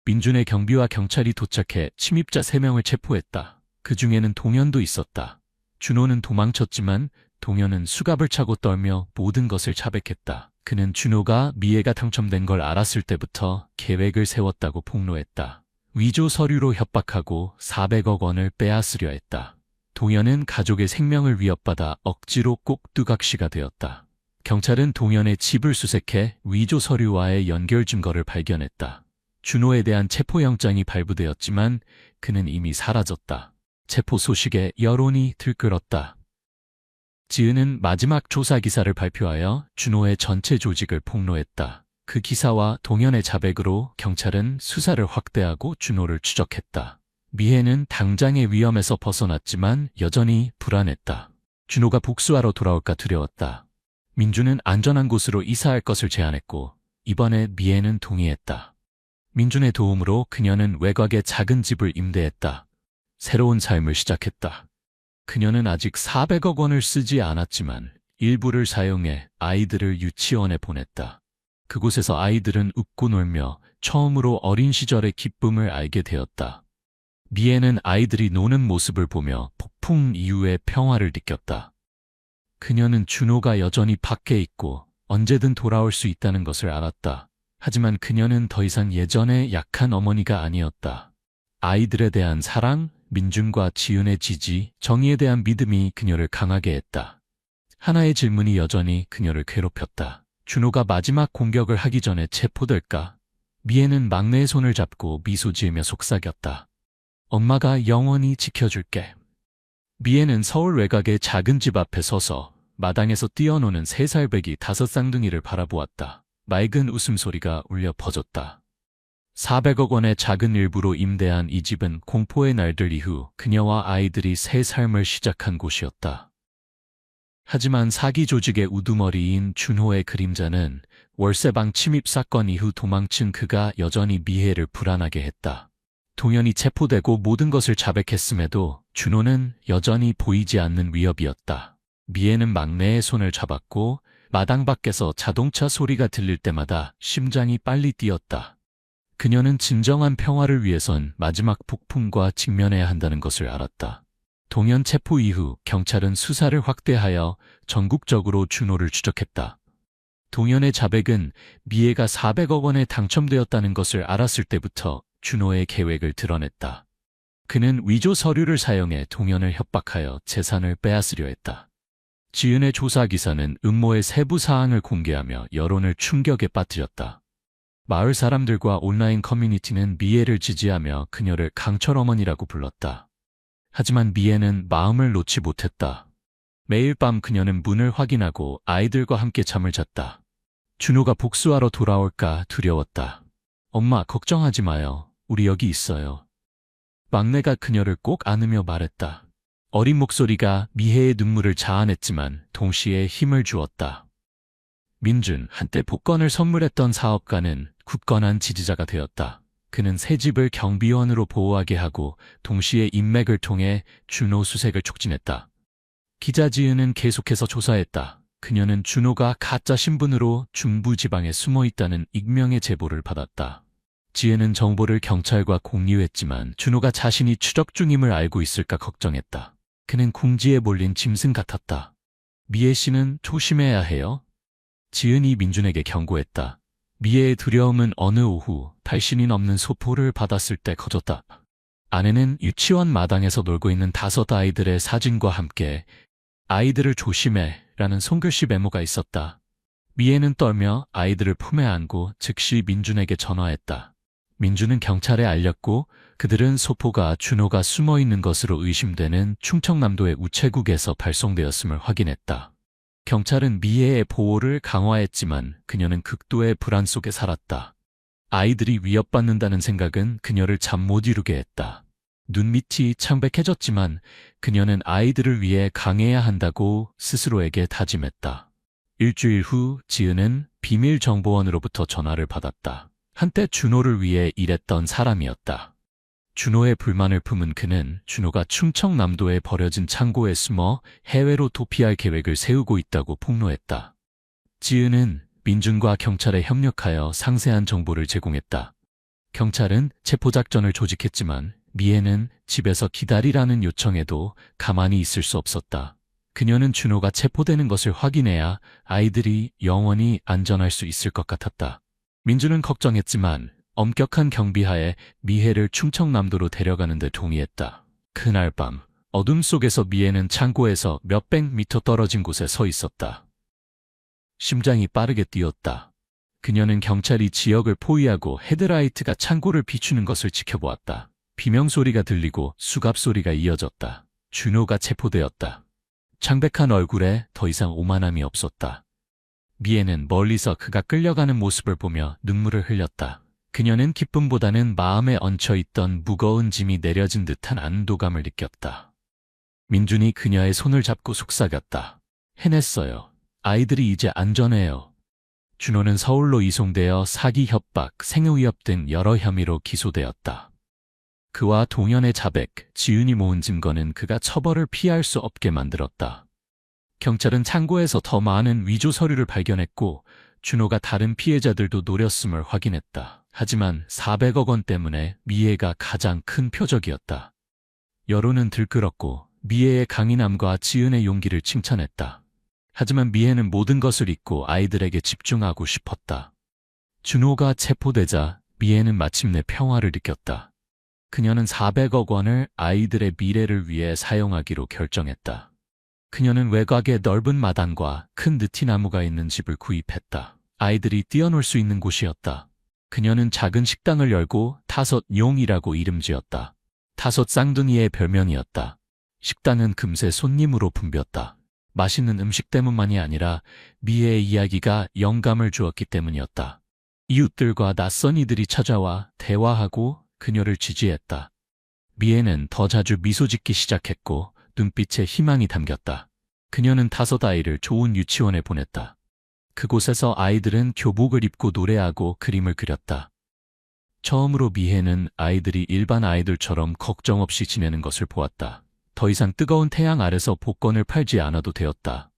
민준의 경비와 경찰이 도착해 침입자 3명을 체포했다. 그 중에는 동현도 있었다. 준호는 도망쳤지만 동현은 수갑을 차고 떨며 모든 것을 자백했다. 그는 준호가 미혜가 당첨된 걸 알았을 때부터 계획을 세웠다고 폭로했다. 위조 서류로 협박하고 400억 원을 빼앗으려 했다. 동현은 가족의 생명을 위협받아 억지로 꼭두각시가 되었다. 경찰은 동현의 집을 수색해 위조 서류와의 연결 증거를 발견했다. 준호에 대한 체포영장이 발부되었지만 그는 이미 사라졌다. 체포 소식에 여론이 들끓었다. 지은은 마지막 조사 기사를 발표하여 준호의 전체 조직을 폭로했다. 그 기사와 동현의 자백으로 경찰은 수사를 확대하고 준호를 추적했다. 미혜는 당장의 위험에서 벗어났지만 여전히 불안했다. 준호가 복수하러 돌아올까 두려웠다. 민준은 안전한 곳으로 이사할 것을 제안했고 이번에 미혜는 동의했다. 민준의 도움으로 그녀는 외곽에 작은 집을 임대했다. 새로운 삶을 시작했다. 그녀는 아직 400억 원을 쓰지 않았지만 일부를 사용해 아이들을 유치원에 보냈다. 그곳에서 아이들은 웃고 놀며 처음으로 어린 시절의 기쁨을 알게 되었다. 미애는 아이들이 노는 모습을 보며 폭풍 이후의 평화를 느꼈다. 그녀는 준호가 여전히 밖에 있고 언제든 돌아올 수 있다는 것을 알았다. 하지만 그녀는 더 이상 예전의 약한 어머니가 아니었다. 아이들에 대한 사랑, 민준과 지은의 지지, 정의에 대한 믿음이 그녀를 강하게 했다. 하나의 질문이 여전히 그녀를 괴롭혔다. 준호가 마지막 공격을 하기 전에 체포될까? 미애는 막내의 손을 잡고 미소 지으며 속삭였다. 엄마가 영원히 지켜줄게. 미애는 서울 외곽의 작은 집 앞에 서서 마당에서 뛰어노는 3살 배기 5쌍둥이를 바라보았다. 맑은 웃음소리가 울려 퍼졌다. 400억 원의 작은 일부로 임대한 이 집은 공포의 날들 이후 그녀와 아이들이 새 삶을 시작한 곳이었다. 하지만 사기 조직의 우두머리인 준호의 그림자는 월세방 침입 사건 이후 도망친 그가 여전히 미애를 불안하게 했다. 동현이 체포되고 모든 것을 자백했음에도 준호는 여전히 보이지 않는 위협이었다. 미애는 막내의 손을 잡았고 마당 밖에서 자동차 소리가 들릴 때마다 심장이 빨리 뛰었다. 그녀는 진정한 평화를 위해선 마지막 폭풍과 직면해야 한다는 것을 알았다. 동현 체포 이후 경찰은 수사를 확대하여 전국적으로 준호를 추적했다. 동현의 자백은 미애가 400억 원에 당첨되었다는 것을 알았을 때부터 준호의 계획을 드러냈다. 그는 위조 서류를 사용해 동현을 협박하여 재산을 빼앗으려 했다. 지은의 조사 기사는 음모의 세부 사항을 공개하며 여론을 충격에 빠뜨렸다. 마을 사람들과 온라인 커뮤니티는 미애를 지지하며 그녀를 강철 어머니라고 불렀다. 하지만 미애는 마음을 놓지 못했다. 매일 밤 그녀는 문을 확인하고 아이들과 함께 잠을 잤다. 준호가 복수하러 돌아올까 두려웠다. 엄마, 걱정하지 마요. 우리 여기 있어요. 막내가 그녀를 꼭 안으며 말했다. 어린 목소리가 미애의 눈물을 자아냈지만 동시에 힘을 주었다. 민준, 한때 복권을 선물했던 사업가는 굳건한 지지자가 되었다. 그는 새 집을 경비원으로 보호하게 하고 동시에 인맥을 통해 준호 수색을 촉진했다. 기자 지은은 계속해서 조사했다. 그녀는 준호가 가짜 신분으로 중부지방에 숨어있다는 익명의 제보를 받았다. 지은은 정보를 경찰과 공유했지만 준호가 자신이 추적 중임을 알고 있을까 걱정했다. 그는 궁지에 몰린 짐승 같았다. 미애 씨는 조심해야 해요. 지은이 민준에게 경고했다. 미애의 두려움은 어느 오후 발신인 없는 소포를 받았을 때 커졌다. 아내는 유치원 마당에서 놀고 있는 5 아이들의 사진과 함께 아이들을 조심해 라는 손글씨 메모가 있었다. 미애는 떨며 아이들을 품에 안고 즉시 민준에게 전화했다. 민준은 경찰에 알렸고 그들은 소포가 준호가 숨어있는 것으로 의심되는 충청남도의 우체국에서 발송되었음을 확인했다. 경찰은 미애의 보호를 강화했지만 그녀는 극도의 불안 속에 살았다. 아이들이 위협받는다는 생각은 그녀를 잠 못 이루게 했다. 눈밑이 창백해졌지만 그녀는 아이들을 위해 강해야 한다고 스스로에게 다짐했다. 일주일 후 지은은 비밀정보원으로부터 전화를 받았다. 한때 준호를 위해 일했던 사람이었다. 준호의 불만을 품은 그는 준호가 충청남도에 버려진 창고에 숨어 해외로 도피할 계획을 세우고 있다고 폭로했다. 지은은 민준과 경찰에 협력하여 상세한 정보를 제공했다. 경찰은 체포작전을 조직했지만 미애는 집에서 기다리라는 요청에도 가만히 있을 수 없었다. 그녀는 준호가 체포되는 것을 확인해야 아이들이 영원히 안전할 수 있을 것 같았다. 민준은 걱정했지만 엄격한 경비하에 미애를 충청남도로 데려가는 데 동의했다. 그날 밤 어둠 속에서 미애는 창고에서 몇백 미터 떨어진 곳에 서 있었다. 심장이 빠르게 뛰었다. 그녀는 경찰이 지역을 포위하고 헤드라이트가 창고를 비추는 것을 지켜보았다. 비명소리가 들리고 수갑소리가 이어졌다. 준호가 체포되었다. 창백한 얼굴에 더 이상 오만함이 없었다. 미애는 멀리서 그가 끌려가는 모습을 보며 눈물을 흘렸다. 그녀는 기쁨보다는 마음에 얹혀있던 무거운 짐이 내려진 듯한 안도감을 느꼈다. 민준이 그녀의 손을 잡고 속삭였다. 해냈어요. 아이들이 이제 안전해요. 준호는 서울로 이송되어 사기 협박, 생의위협 등 여러 혐의로 기소되었다. 그와 동현의 자백, 지은이 모은 증거는 그가 처벌을 피할 수 없게 만들었다. 경찰은 창고에서 더 많은 위조 서류를 발견했고 준호가 다른 피해자들도 노렸음을 확인했다. 하지만 400억 원 때문에 미애가 가장 큰 표적이었다. 여론은 들끓었고 미애의 강인함과 지은의 용기를 칭찬했다. 하지만 미애는 모든 것을 잊고 아이들에게 집중하고 싶었다. 준호가 체포되자 미애는 마침내 평화를 느꼈다. 그녀는 400억 원을 아이들의 미래를 위해 사용하기로 결정했다. 그녀는 외곽의 넓은 마당과 큰 느티나무가 있는 집을 구입했다. 아이들이 뛰어놀 수 있는 곳이었다. 그녀는 작은 식당을 열고 다섯용이라고 이름 지었다. 다섯 쌍둥이의 별명이었다. 식당은 금세 손님으로 붐볐다. 맛있는 음식 때문만이 아니라 미애의 이야기가 영감을 주었기 때문이었다. 이웃들과 낯선 이들이 찾아와 대화하고 그녀를 지지했다. 미애는 더 자주 미소 짓기 시작했고 눈빛에 희망이 담겼다. 그녀는 5아이를 좋은 유치원에 보냈다. 그곳에서 아이들은 교복을 입고 노래하고 그림을 그렸다. 처음으로 미애는 아이들이 일반 아이들처럼 걱정 없이 지내는 것을 보았다. 더 이상 뜨거운 태양 아래서 복권을 팔지 않아도 되었다.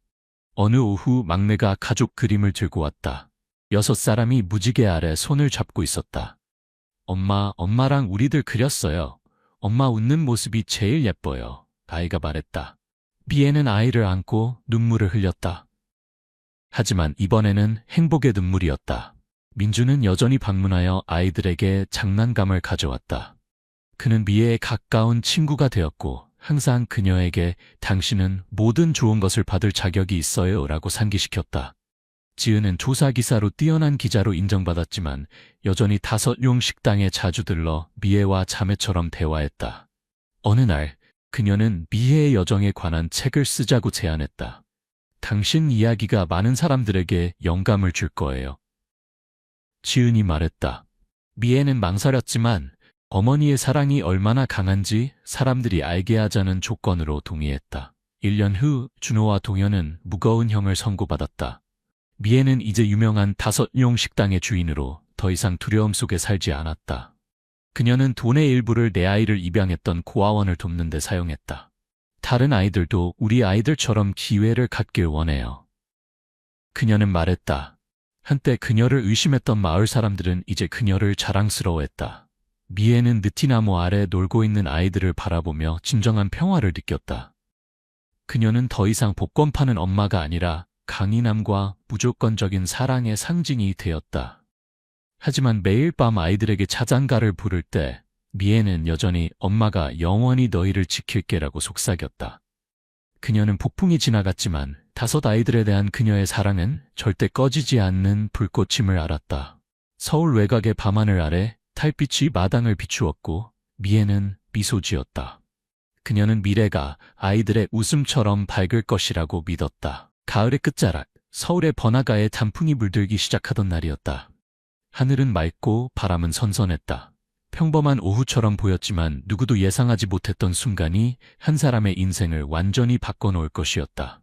어느 오후 막내가 가족 그림을 들고 왔다. 6사람이 무지개 아래 손을 잡고 있었다. 엄마랑 우리들 그렸어요. 엄마 웃는 모습이 제일 예뻐요. 아이가 말했다. 미애는 아이를 안고 눈물을 흘렸다. 하지만 이번에는 행복의 눈물이었다. 민주는 여전히 방문하여 아이들에게 장난감을 가져왔다. 그는 미애의 가까운 친구가 되었고 항상 그녀에게 당신은 모든 좋은 것을 받을 자격이 있어요 라고 상기시켰다. 지은은 조사기사로 뛰어난 기자로 인정받았지만 여전히 5용 식당에 자주 들러 미애와 자매처럼 대화했다. 어느 날 그녀는 미애의 여정에 관한 책을 쓰자고 제안했다. 당신 이야기가 많은 사람들에게 영감을 줄 거예요. 지은이 말했다. 미애는 망설였지만 어머니의 사랑이 얼마나 강한지 사람들이 알게 하자는 조건으로 동의했다. 1년 후 준호와 동현은 무거운 형을 선고받았다. 미애는 이제 유명한 5용 식당의 주인으로 더 이상 두려움 속에 살지 않았다. 그녀는 돈의 일부를 내 아이를 입양했던 고아원을 돕는 데 사용했다. 다른 아이들도 우리 아이들처럼 기회를 갖길 원해요. 그녀는 말했다. 한때 그녀를 의심했던 마을 사람들은 이제 그녀를 자랑스러워했다. 미애는 느티나무 아래 놀고 있는 아이들을 바라보며 진정한 평화를 느꼈다. 그녀는 더 이상 복권 파는 엄마가 아니라 강인함과 무조건적인 사랑의 상징이 되었다. 하지만 매일 밤 아이들에게 자장가를 부를 때 미애는 여전히 엄마가 영원히 너희를 지킬게라고 속삭였다. 그녀는 폭풍이 지나갔지만 5아이들에 대한 그녀의 사랑은 절대 꺼지지 않는 불꽃임을 알았다. 서울 외곽의 밤하늘 아래 달빛이 마당을 비추었고 미애는 미소 지었다. 그녀는 미래가 아이들의 웃음처럼 밝을 것이라고 믿었다. 가을의 끝자락, 서울의 번화가에 단풍이 물들기 시작하던 날이었다. 하늘은 맑고 바람은 선선했다. 평범한 오후처럼 보였지만 누구도 예상하지 못했던 순간이 한 사람의 인생을 완전히 바꿔놓을 것이었다.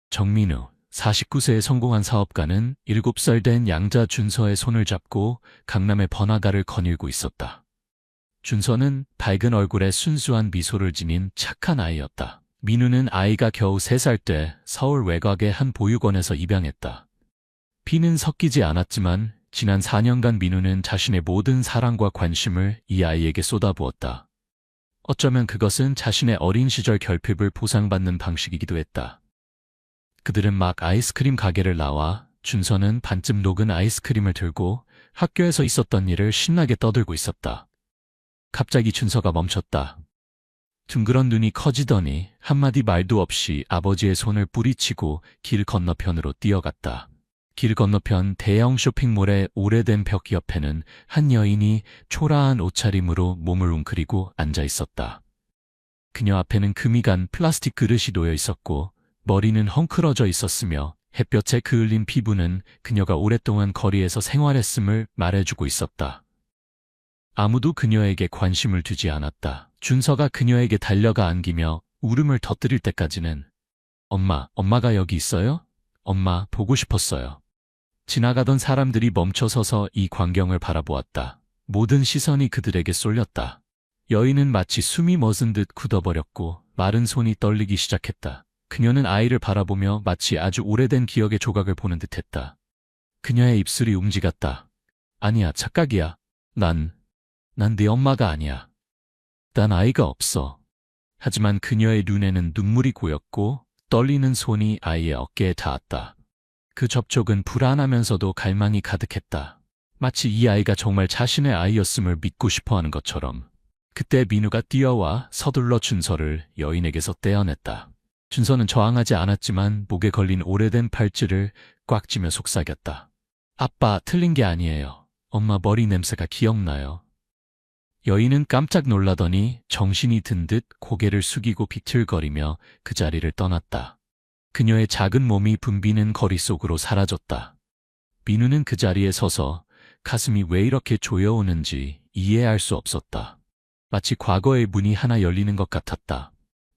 정민우, 49세의 성공한 사업가는 7살 된 양자 준서의 손을 잡고 강남의 번화가를 거닐고 있었다. 준서는 밝은 얼굴에 순수한 미소를 지닌 착한 아이였다. 민우는 아이가 겨우 3살 때 서울 외곽의 한 보육원에서 입양했다. 피는 섞이지 않았지만 지난 4년간 민우는 자신의 모든 사랑과 관심을 이 아이에게 쏟아부었다. 어쩌면 그것은 자신의 어린 시절 결핍을 보상받는 방식이기도 했다. 그들은 막 아이스크림 가게를 나와 준서는 반쯤 녹은 아이스크림을 들고 학교에서 있었던 일을 신나게 떠들고 있었다. 갑자기 준서가 멈췄다. 둥그런 눈이 커지더니 한마디 말도 없이 아버지의 손을 뿌리치고 길 건너편으로 뛰어갔다. 길 건너편 대형 쇼핑몰의 오래된 벽 옆에는 한 여인이 초라한 옷차림으로 몸을 웅크리고 앉아 있었다. 그녀 앞에는 금이 간 플라스틱 그릇이 놓여 있었고 머리는 헝클어져 있었으며 햇볕에 그을린 피부는 그녀가 오랫동안 거리에서 생활했음을 말해주고 있었다. 아무도 그녀에게 관심을 두지 않았다. 준서가 그녀에게 달려가 안기며 울음을 터뜨릴 때까지는 엄마가 여기 있어요? 엄마 보고 싶었어요. 지나가던 사람들이 멈춰서서 이 광경을 바라보았다. 모든 시선이 그들에게 쏠렸다. 여인은 마치 숨이 멎은 듯 굳어버렸고 마른 손이 떨리기 시작했다. 그녀는 아이를 바라보며 마치 아주 오래된 기억의 조각을 보는 듯했다. 그녀의 입술이 움직였다. 아니야, 착각이야. 난 네 엄마가 아니야. 난 아이가 없어. 하지만 그녀의 눈에는 눈물이 고였고 떨리는 손이 아이의 어깨에 닿았다. 그 접촉은 불안하면서도 갈망이 가득했다. 마치 이 아이가 정말 자신의 아이였음을 믿고 싶어하는 것처럼. 그때 민우가 뛰어와 서둘러 준서를 여인에게서 떼어냈다. 준서는 저항하지 않았지만 목에 걸린 오래된 팔찌를 꽉 쥐며 속삭였다. 아빠, 틀린 게 아니에요. 엄마 머리 냄새가 기억나요. 여인은 깜짝 놀라더니 정신이 든 듯 고개를 숙이고 비틀거리며 그 자리를 떠났다. 그녀의 작은 몸이 붐비는 거리 속으로 사라졌다. 민우는 그 자리에 서서 가슴이 왜 이렇게 조여오는지 이해할 수 없었다. 마치 과거의 문이 하나 열리는 것 같았다.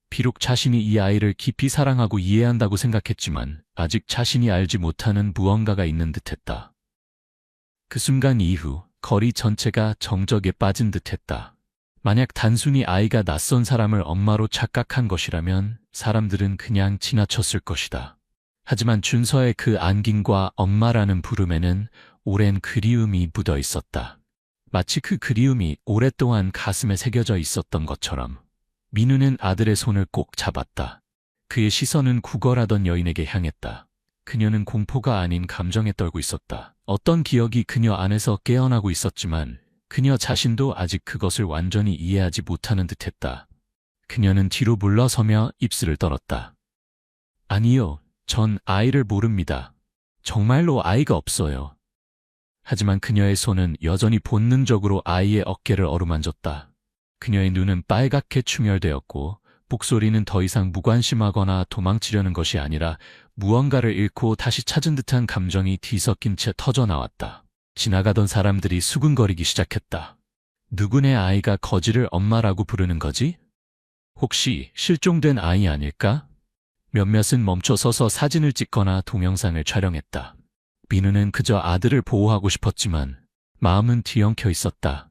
비록 자신이 이 아이를 깊이 사랑하고 이해한다고 생각했지만 아직 자신이 알지 못하는 무언가가 있는 듯했다. 그 순간 이후 거리 전체가 정적에 빠진 듯했다. 만약 단순히 아이가 낯선 사람을 엄마로 착각한 것이라면 사람들은 그냥 지나쳤을 것이다. 하지만 준서의 그 안김과 엄마라는 부름에는 오랜 그리움이 묻어 있었다. 마치 그 그리움이 오랫동안 가슴에 새겨져 있었던 것처럼. 민우는 아들의 손을 꼭 잡았다. 그의 시선은 구걸하던 여인에게 향했다. 그녀는 공포가 아닌 감정에 떨고 있었다. 어떤 기억이 그녀 안에서 깨어나고 있었지만 그녀 자신도 아직 그것을 완전히 이해하지 못하는 듯했다. 그녀는 뒤로 물러서며 입술을 떨었다. 아니요, 전 아이를 모릅니다. 정말로 아이가 없어요. 하지만 그녀의 손은 여전히 본능적으로 아이의 어깨를 어루만졌다. 그녀의 눈은 빨갛게 충혈되었고 목소리는 더 이상 무관심하거나 도망치려는 것이 아니라 무언가를 잃고 다시 찾은 듯한 감정이 뒤섞인 채 터져나왔다. 지나가던 사람들이 수근거리기 시작했다. 누구네 아이가 거지를 엄마라고 부르는 거지? 혹시 실종된 아이 아닐까? 몇몇은 멈춰서서 사진을 찍거나 동영상을 촬영했다. 민우는 그저 아들을 보호하고 싶었지만 마음은 뒤엉켜 있었다.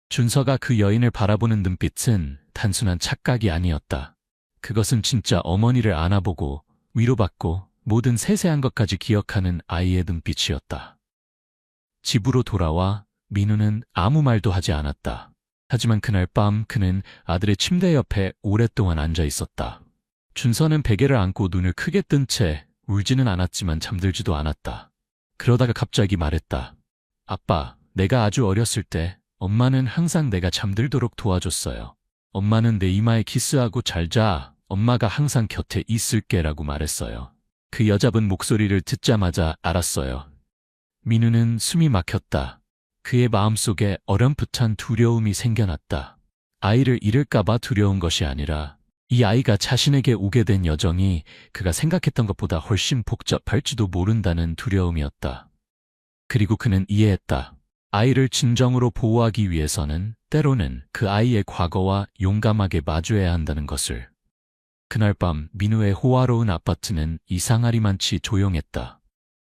준서가 그 여인을 바라보는 눈빛은 단순한 착각이 아니었다. 그것은 진짜 어머니를 안아보고 위로받고 모든 세세한 것까지 기억하는 아이의 눈빛이었다. 집으로 돌아와 민우는 아무 말도 하지 않았다. 하지만 그날 밤 그는 아들의 침대 옆에 오랫동안 앉아 있었다. 준서는 베개를 안고 눈을 크게 뜬 채 울지는 않았지만 잠들지도 않았다. 그러다가 갑자기 말했다. 아빠, 내가 아주 어렸을 때 엄마는 항상 내가 잠들도록 도와줬어요. 엄마는 내 이마에 키스하고 잘 자. 엄마가 항상 곁에 있을게라고 말했어요. 그 여잡은 목소리를 듣자마자 알았어요. 민우는 숨이 막혔다. 그의 마음속에 어렴풋한 두려움이 생겨났다. 아이를 잃을까봐 두려운 것이 아니라 이 아이가 자신에게 오게 된 여정이 그가 생각했던 것보다 훨씬 복잡할지도 모른다는 두려움이었다. 그리고 그는 이해했다. 아이를 진정으로 보호하기 위해서는 때로는 그 아이의 과거와 용감하게 마주해야 한다는 것을. 그날 밤 민우의 호화로운 아파트는 이상하리만치 조용했다.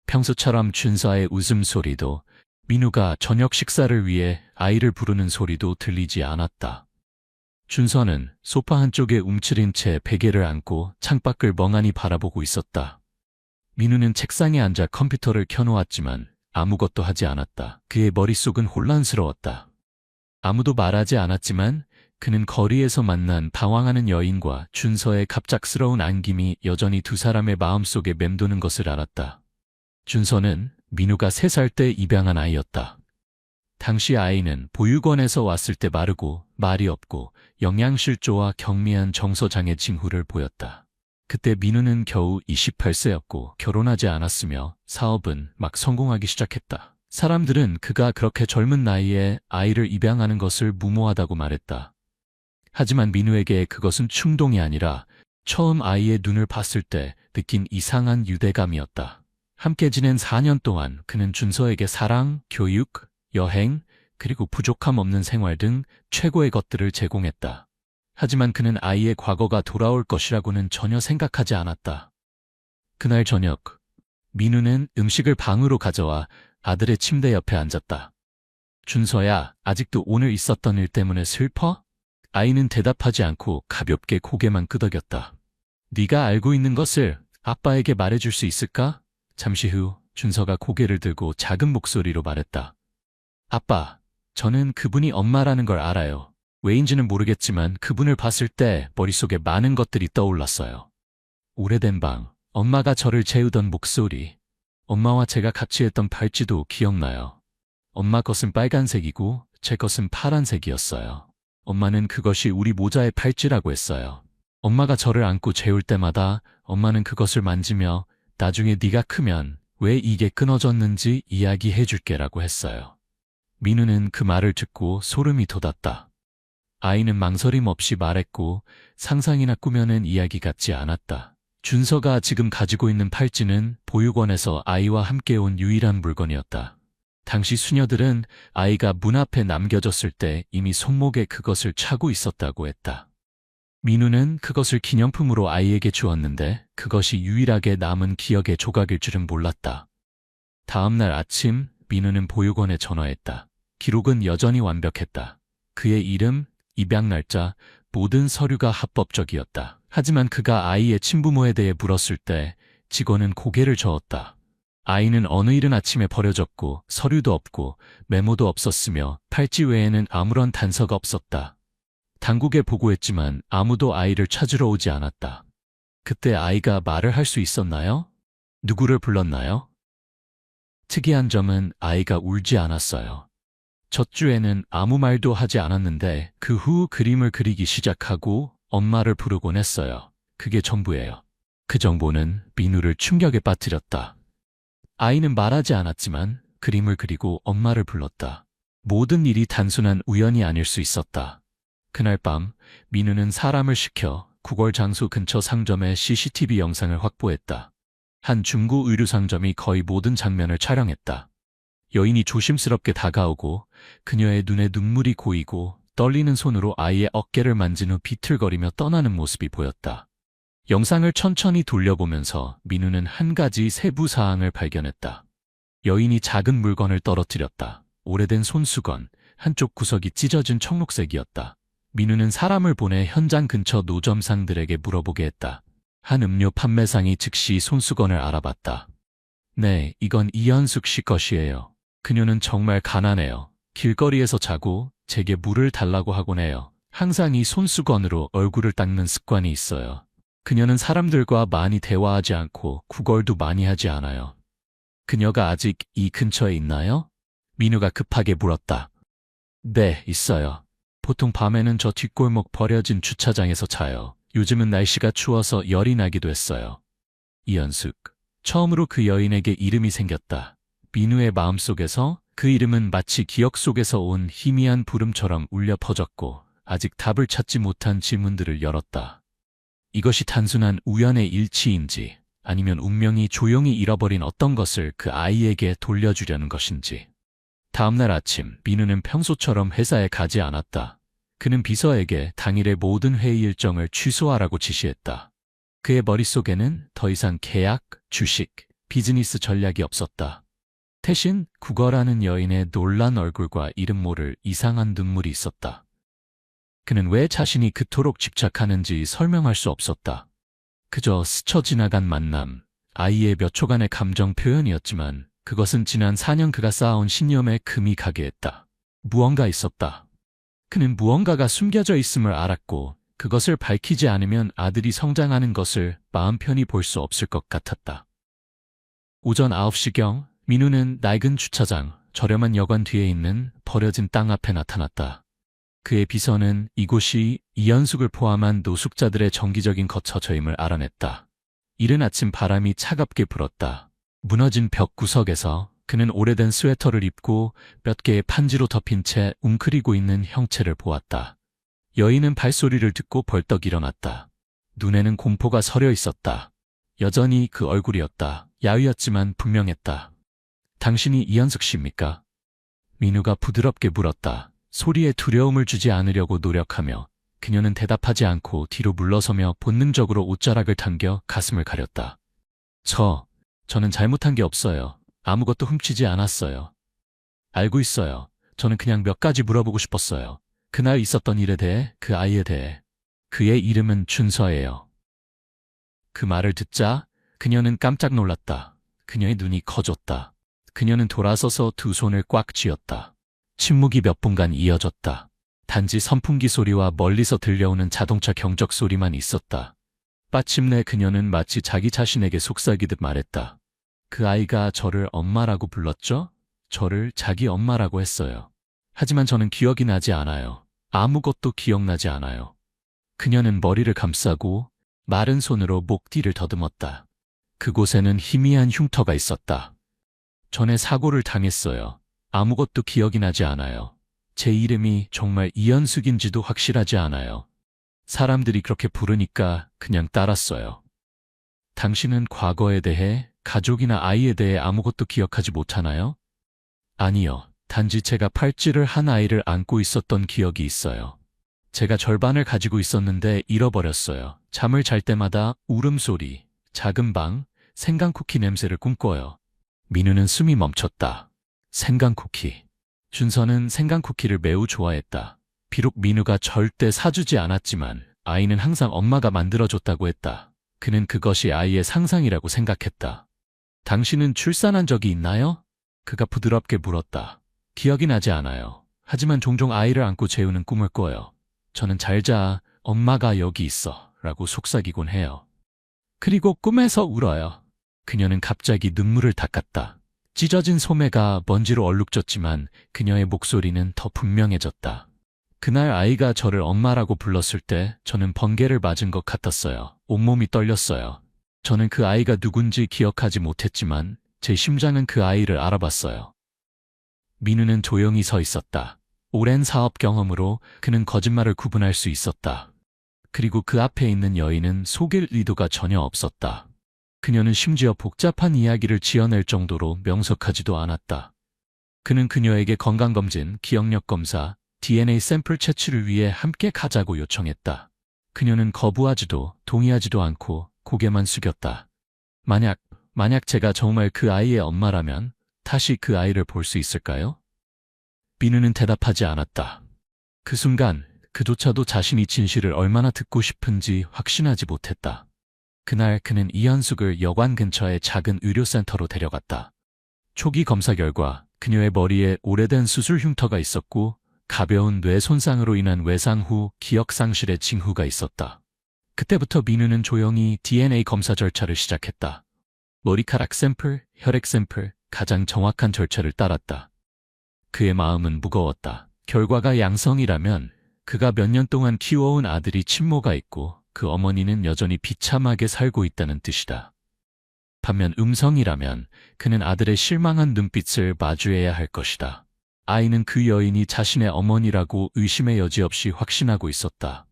평소처럼 준서의 웃음소리도 민우가 저녁 식사를 위해 아이를 부르는 소리도 들리지 않았다. 준서는 소파 한쪽에 움츠린 채 베개를 안고 창밖을 멍하니 바라보고 있었다. 민우는 책상에 앉아 컴퓨터를 켜놓았지만 아무것도 하지 않았다. 그의 머릿속은 혼란스러웠다. 아무도 말하지 않았지만 그는 거리에서 만난 당황하는 여인과 준서의 갑작스러운 안김이 여전히 두 사람의 마음속에 맴도는 것을 알았다. 준서는 민우가 3살 때 입양한 아이였다. 당시 아이는 보육원에서 왔을 때 마르고 말이 없고 영양실조와 경미한 정서장애 징후를 보였다. 그때 민우는 겨우 28세였고 결혼하지 않았으며 사업은 막 성공하기 시작했다. 사람들은 그가 그렇게 젊은 나이에 아이를 입양하는 것을 무모하다고 말했다. 하지만 민우에게 그것은 충동이 아니라 처음 아이의 눈을 봤을 때 느낀 이상한 유대감이었다. 함께 지낸 4년 동안 그는 준서에게 사랑, 교육, 여행, 그리고 부족함 없는 생활 등 최고의 것들을 제공했다. 하지만 그는 아이의 과거가 돌아올 것이라고는 전혀 생각하지 않았다. 그날 저녁, 민우는 음식을 방으로 가져와 아들의 침대 옆에 앉았다. 준서야, 아직도 오늘 있었던 일 때문에 슬퍼? 아이는 대답하지 않고 가볍게 고개만 끄덕였다. 네가 알고 있는 것을 아빠에게 말해줄 수 있을까? 잠시 후 준서가 고개를 들고 작은 목소리로 말했다. 아빠, 저는 그분이 엄마라는 걸 알아요. 왜인지는 모르겠지만 그분을 봤을 때 머릿속에 많은 것들이 떠올랐어요. 오래된 방, 엄마가 저를 재우던 목소리, 엄마와 제가 같이 했던 팔찌도 기억나요. 엄마 것은 빨간색이고 제 것은 파란색이었어요. 엄마는 그것이 우리 모자의 팔찌라고 했어요. 엄마가 저를 안고 재울 때마다 엄마는 그것을 만지며 나중에 네가 크면 왜 이게 끊어졌는지 이야기해 줄게라고 했어요. 민우는 그 말을 듣고 소름이 돋았다. 아이는 망설임 없이 말했고 상상이나 꾸며낸 이야기 같지 않았다. 준서가 지금 가지고 있는 팔찌는 보육원에서 아이와 함께 온 유일한 물건이었다. 당시 수녀들은 아이가 문 앞에 남겨졌을 때 이미 손목에 그것을 차고 있었다고 했다. 민우는 그것을 기념품으로 아이에게 주었는데 그것이 유일하게 남은 기억의 조각일 줄은 몰랐다. 다음 날 아침 민우는 보육원에 전화했다. 기록은 여전히 완벽했다. 그의 이름, 입양 날짜, 모든 서류가 합법적이었다. 하지만 그가 아이의 친부모에 대해 물었을 때 직원은 고개를 저었다. 아이는 어느 이른 아침에 버려졌고 서류도 없고 메모도 없었으며 팔찌 외에는 아무런 단서가 없었다. 당국에 보고했지만 아무도 아이를 찾으러 오지 않았다. 그때 아이가 말을 할 수 있었나요? 누구를 불렀나요? 특이한 점은 아이가 울지 않았어요. 첫 주에는 아무 말도 하지 않았는데 그 후 그림을 그리기 시작하고 엄마를 부르곤 했어요. 그게 전부예요. 그 정보는 민우를 충격에 빠뜨렸다. 아이는 말하지 않았지만 그림을 그리고 엄마를 불렀다. 모든 일이 단순한 우연이 아닐 수 있었다. 그날 밤 민우는 사람을 시켜 구걸 장소 근처 상점의 CCTV 영상을 확보했다. 한 중고 의류 상점이 거의 모든 장면을 촬영했다. 여인이 조심스럽게 다가오고 그녀의 눈에 눈물이 고이고 떨리는 손으로 아이의 어깨를 만진 후 비틀거리며 떠나는 모습이 보였다. 영상을 천천히 돌려보면서 민우는 한 가지 세부 사항을 발견했다. 여인이 작은 물건을 떨어뜨렸다. 오래된 손수건, 한쪽 구석이 찢어진 청록색이었다. 민우는 사람을 보내 현장 근처 노점상들에게 물어보게 했다. 한 음료 판매상이 즉시 손수건을 알아봤다. 네, 이건 이현숙 씨 것이에요. 그녀는 정말 가난해요. 길거리에서 자고 제게 물을 달라고 하곤 해요. 항상 이 손수건으로 얼굴을 닦는 습관이 있어요. 그녀는 사람들과 많이 대화하지 않고 구걸도 많이 하지 않아요. 그녀가 아직 이 근처에 있나요? 민우가 급하게 물었다. 네, 있어요. 보통 밤에는 저 뒷골목 버려진 주차장에서 자요. 요즘은 날씨가 추워서 열이 나기도 했어요. 이현숙. 처음으로 그 여인에게 이름이 생겼다. 민우의 마음속에서 그 이름은 마치 기억 속에서 온 희미한 부름처럼 울려 퍼졌고 아직 답을 찾지 못한 질문들을 열었다. 이것이 단순한 우연의 일치인지 아니면 운명이 조용히 잃어버린 어떤 것을 그 아이에게 돌려주려는 것인지. 다음날 아침 민우는 평소처럼 회사에 가지 않았다. 그는 비서에게 당일의 모든 회의 일정을 취소하라고 지시했다. 그의 머릿속에는 더 이상 계약, 주식, 비즈니스 전략이 없었다. 대신 구걸하는 여인의 놀란 얼굴과 이름 모를 이상한 눈물이 있었다. 그는 왜 자신이 그토록 집착하는지 설명할 수 없었다. 그저 스쳐 지나간 만남, 아이의 몇 초간의 감정 표현이었지만 그것은 지난 4년 그가 쌓아온 신념에 금이 가게 했다. 무언가 있었다. 그는 무언가가 숨겨져 있음을 알았고 그것을 밝히지 않으면 아들이 성장하는 것을 마음 편히 볼 수 없을 것 같았다. 오전 9시경 민우는 낡은 주차장, 저렴한 여관 뒤에 있는 버려진 땅 앞에 나타났다. 그의 비서는 이곳이 이현숙을 포함한 노숙자들의 정기적인 거처처임을 알아냈다. 이른 아침 바람이 차갑게 불었다. 무너진 벽 구석에서 그는 오래된 스웨터를 입고 몇 개의 판지로 덮인 채 웅크리고 있는 형체를 보았다. 여인은 발소리를 듣고 벌떡 일어났다. 눈에는 공포가 서려 있었다. 여전히 그 얼굴이었다. 야위었지만 분명했다. 당신이 이현숙 씨입니까? 민우가 부드럽게 물었다. 소리에 두려움을 주지 않으려고 노력하며 그녀는 대답하지 않고 뒤로 물러서며 본능적으로 옷자락을 당겨 가슴을 가렸다. 저는 잘못한 게 없어요. 아무것도 훔치지 않았어요. 알고 있어요. 저는 그냥 몇 가지 물어보고 싶었어요. 그날 있었던 일에 대해, 그 아이에 대해. 그의 이름은 준서예요. 그 말을 듣자 그녀는 깜짝 놀랐다. 그녀의 눈이 커졌다. 그녀는 돌아서서 두 손을 꽉 쥐었다. 침묵이 몇 분간 이어졌다. 단지 선풍기 소리와 멀리서 들려오는 자동차 경적 소리만 있었다. 마침내 그녀는 마치 자기 자신에게 속삭이듯 말했다. 그 아이가 저를 엄마라고 불렀죠? 저를 자기 엄마라고 했어요. 하지만 저는 기억이 나지 않아요. 아무것도 기억나지 않아요. 그녀는 머리를 감싸고 마른 손으로 목 뒤를 더듬었다. 그곳에는 희미한 흉터가 있었다. 전에 사고를 당했어요. 아무것도 기억이 나지 않아요. 제 이름이 정말 이현숙인지도 확실하지 않아요. 사람들이 그렇게 부르니까 그냥 따랐어요. 당신은 과거에 대해, 가족이나 아이에 대해 아무것도 기억하지 못하나요? 아니요. 단지 제가 팔찌를 한 아이를 안고 있었던 기억이 있어요. 제가 절반을 가지고 있었는데 잃어버렸어요. 잠을 잘 때마다 울음소리, 작은 방, 생강쿠키 냄새를 꿈꿔요. 민우는 숨이 멈췄다. 생강쿠키. 준서는 생강쿠키를 매우 좋아했다. 비록 민우가 절대 사주지 않았지만 아이는 항상 엄마가 만들어줬다고 했다. 그는 그것이 아이의 상상이라고 생각했다. 당신은 출산한 적이 있나요? 그가 부드럽게 물었다. 기억이 나지 않아요. 하지만 종종 아이를 안고 재우는 꿈을 꿔요. 저는 잘 자, 엄마가 여기 있어 라고 속삭이곤 해요. 그리고 꿈에서 울어요. 그녀는 갑자기 눈물을 닦았다. 찢어진 소매가 먼지로 얼룩졌지만 그녀의 목소리는 더 분명해졌다. 그날 아이가 저를 엄마라고 불렀을 때 저는 번개를 맞은 것 같았어요. 온몸이 떨렸어요. 저는 그 아이가 누군지 기억하지 못했지만 제 심장은 그 아이를 알아봤어요. 민우는 조용히 서 있었다. 오랜 사업 경험으로 그는 거짓말을 구분할 수 있었다. 그리고 그 앞에 있는 여인은 속일 의도가 전혀 없었다. 그녀는 심지어 복잡한 이야기를 지어낼 정도로 명석하지도 않았다. 그는 그녀에게 건강검진, 기억력 검사, DNA 샘플 채취를 위해 함께 가자고 요청했다. 그녀는 거부하지도 동의하지도 않고 고개만 숙였다. 만약 제가 정말 그 아이의 엄마라면 다시 그 아이를 볼 수 있을까요? 민우는 대답하지 않았다. 그 순간 그조차도 자신이 진실을 얼마나 듣고 싶은지 확신하지 못했다. 그날 그는 이현숙을 여관 근처의 작은 의료센터로 데려갔다. 초기 검사 결과 그녀의 머리에 오래된 수술 흉터가 있었고 가벼운 뇌 손상으로 인한 외상 후 기억 상실의 징후가 있었다. 그때부터 민우는 조용히 DNA 검사 절차를 시작했다. 머리카락 샘플, 혈액 샘플, 가장 정확한 절차를 따랐다. 그의 마음은 무거웠다. 결과가 양성이라면 그가 몇 년 동안 키워온 아들이 친모가 있고 그 어머니는 여전히 비참하게 살고 있다는 뜻이다. 반면 음성이라면 그는 아들의 실망한 눈빛을 마주해야 할 것이다. 아이는 그 여인이 자신의 어머니라고 의심의 여지 없이 확신하고 있었다.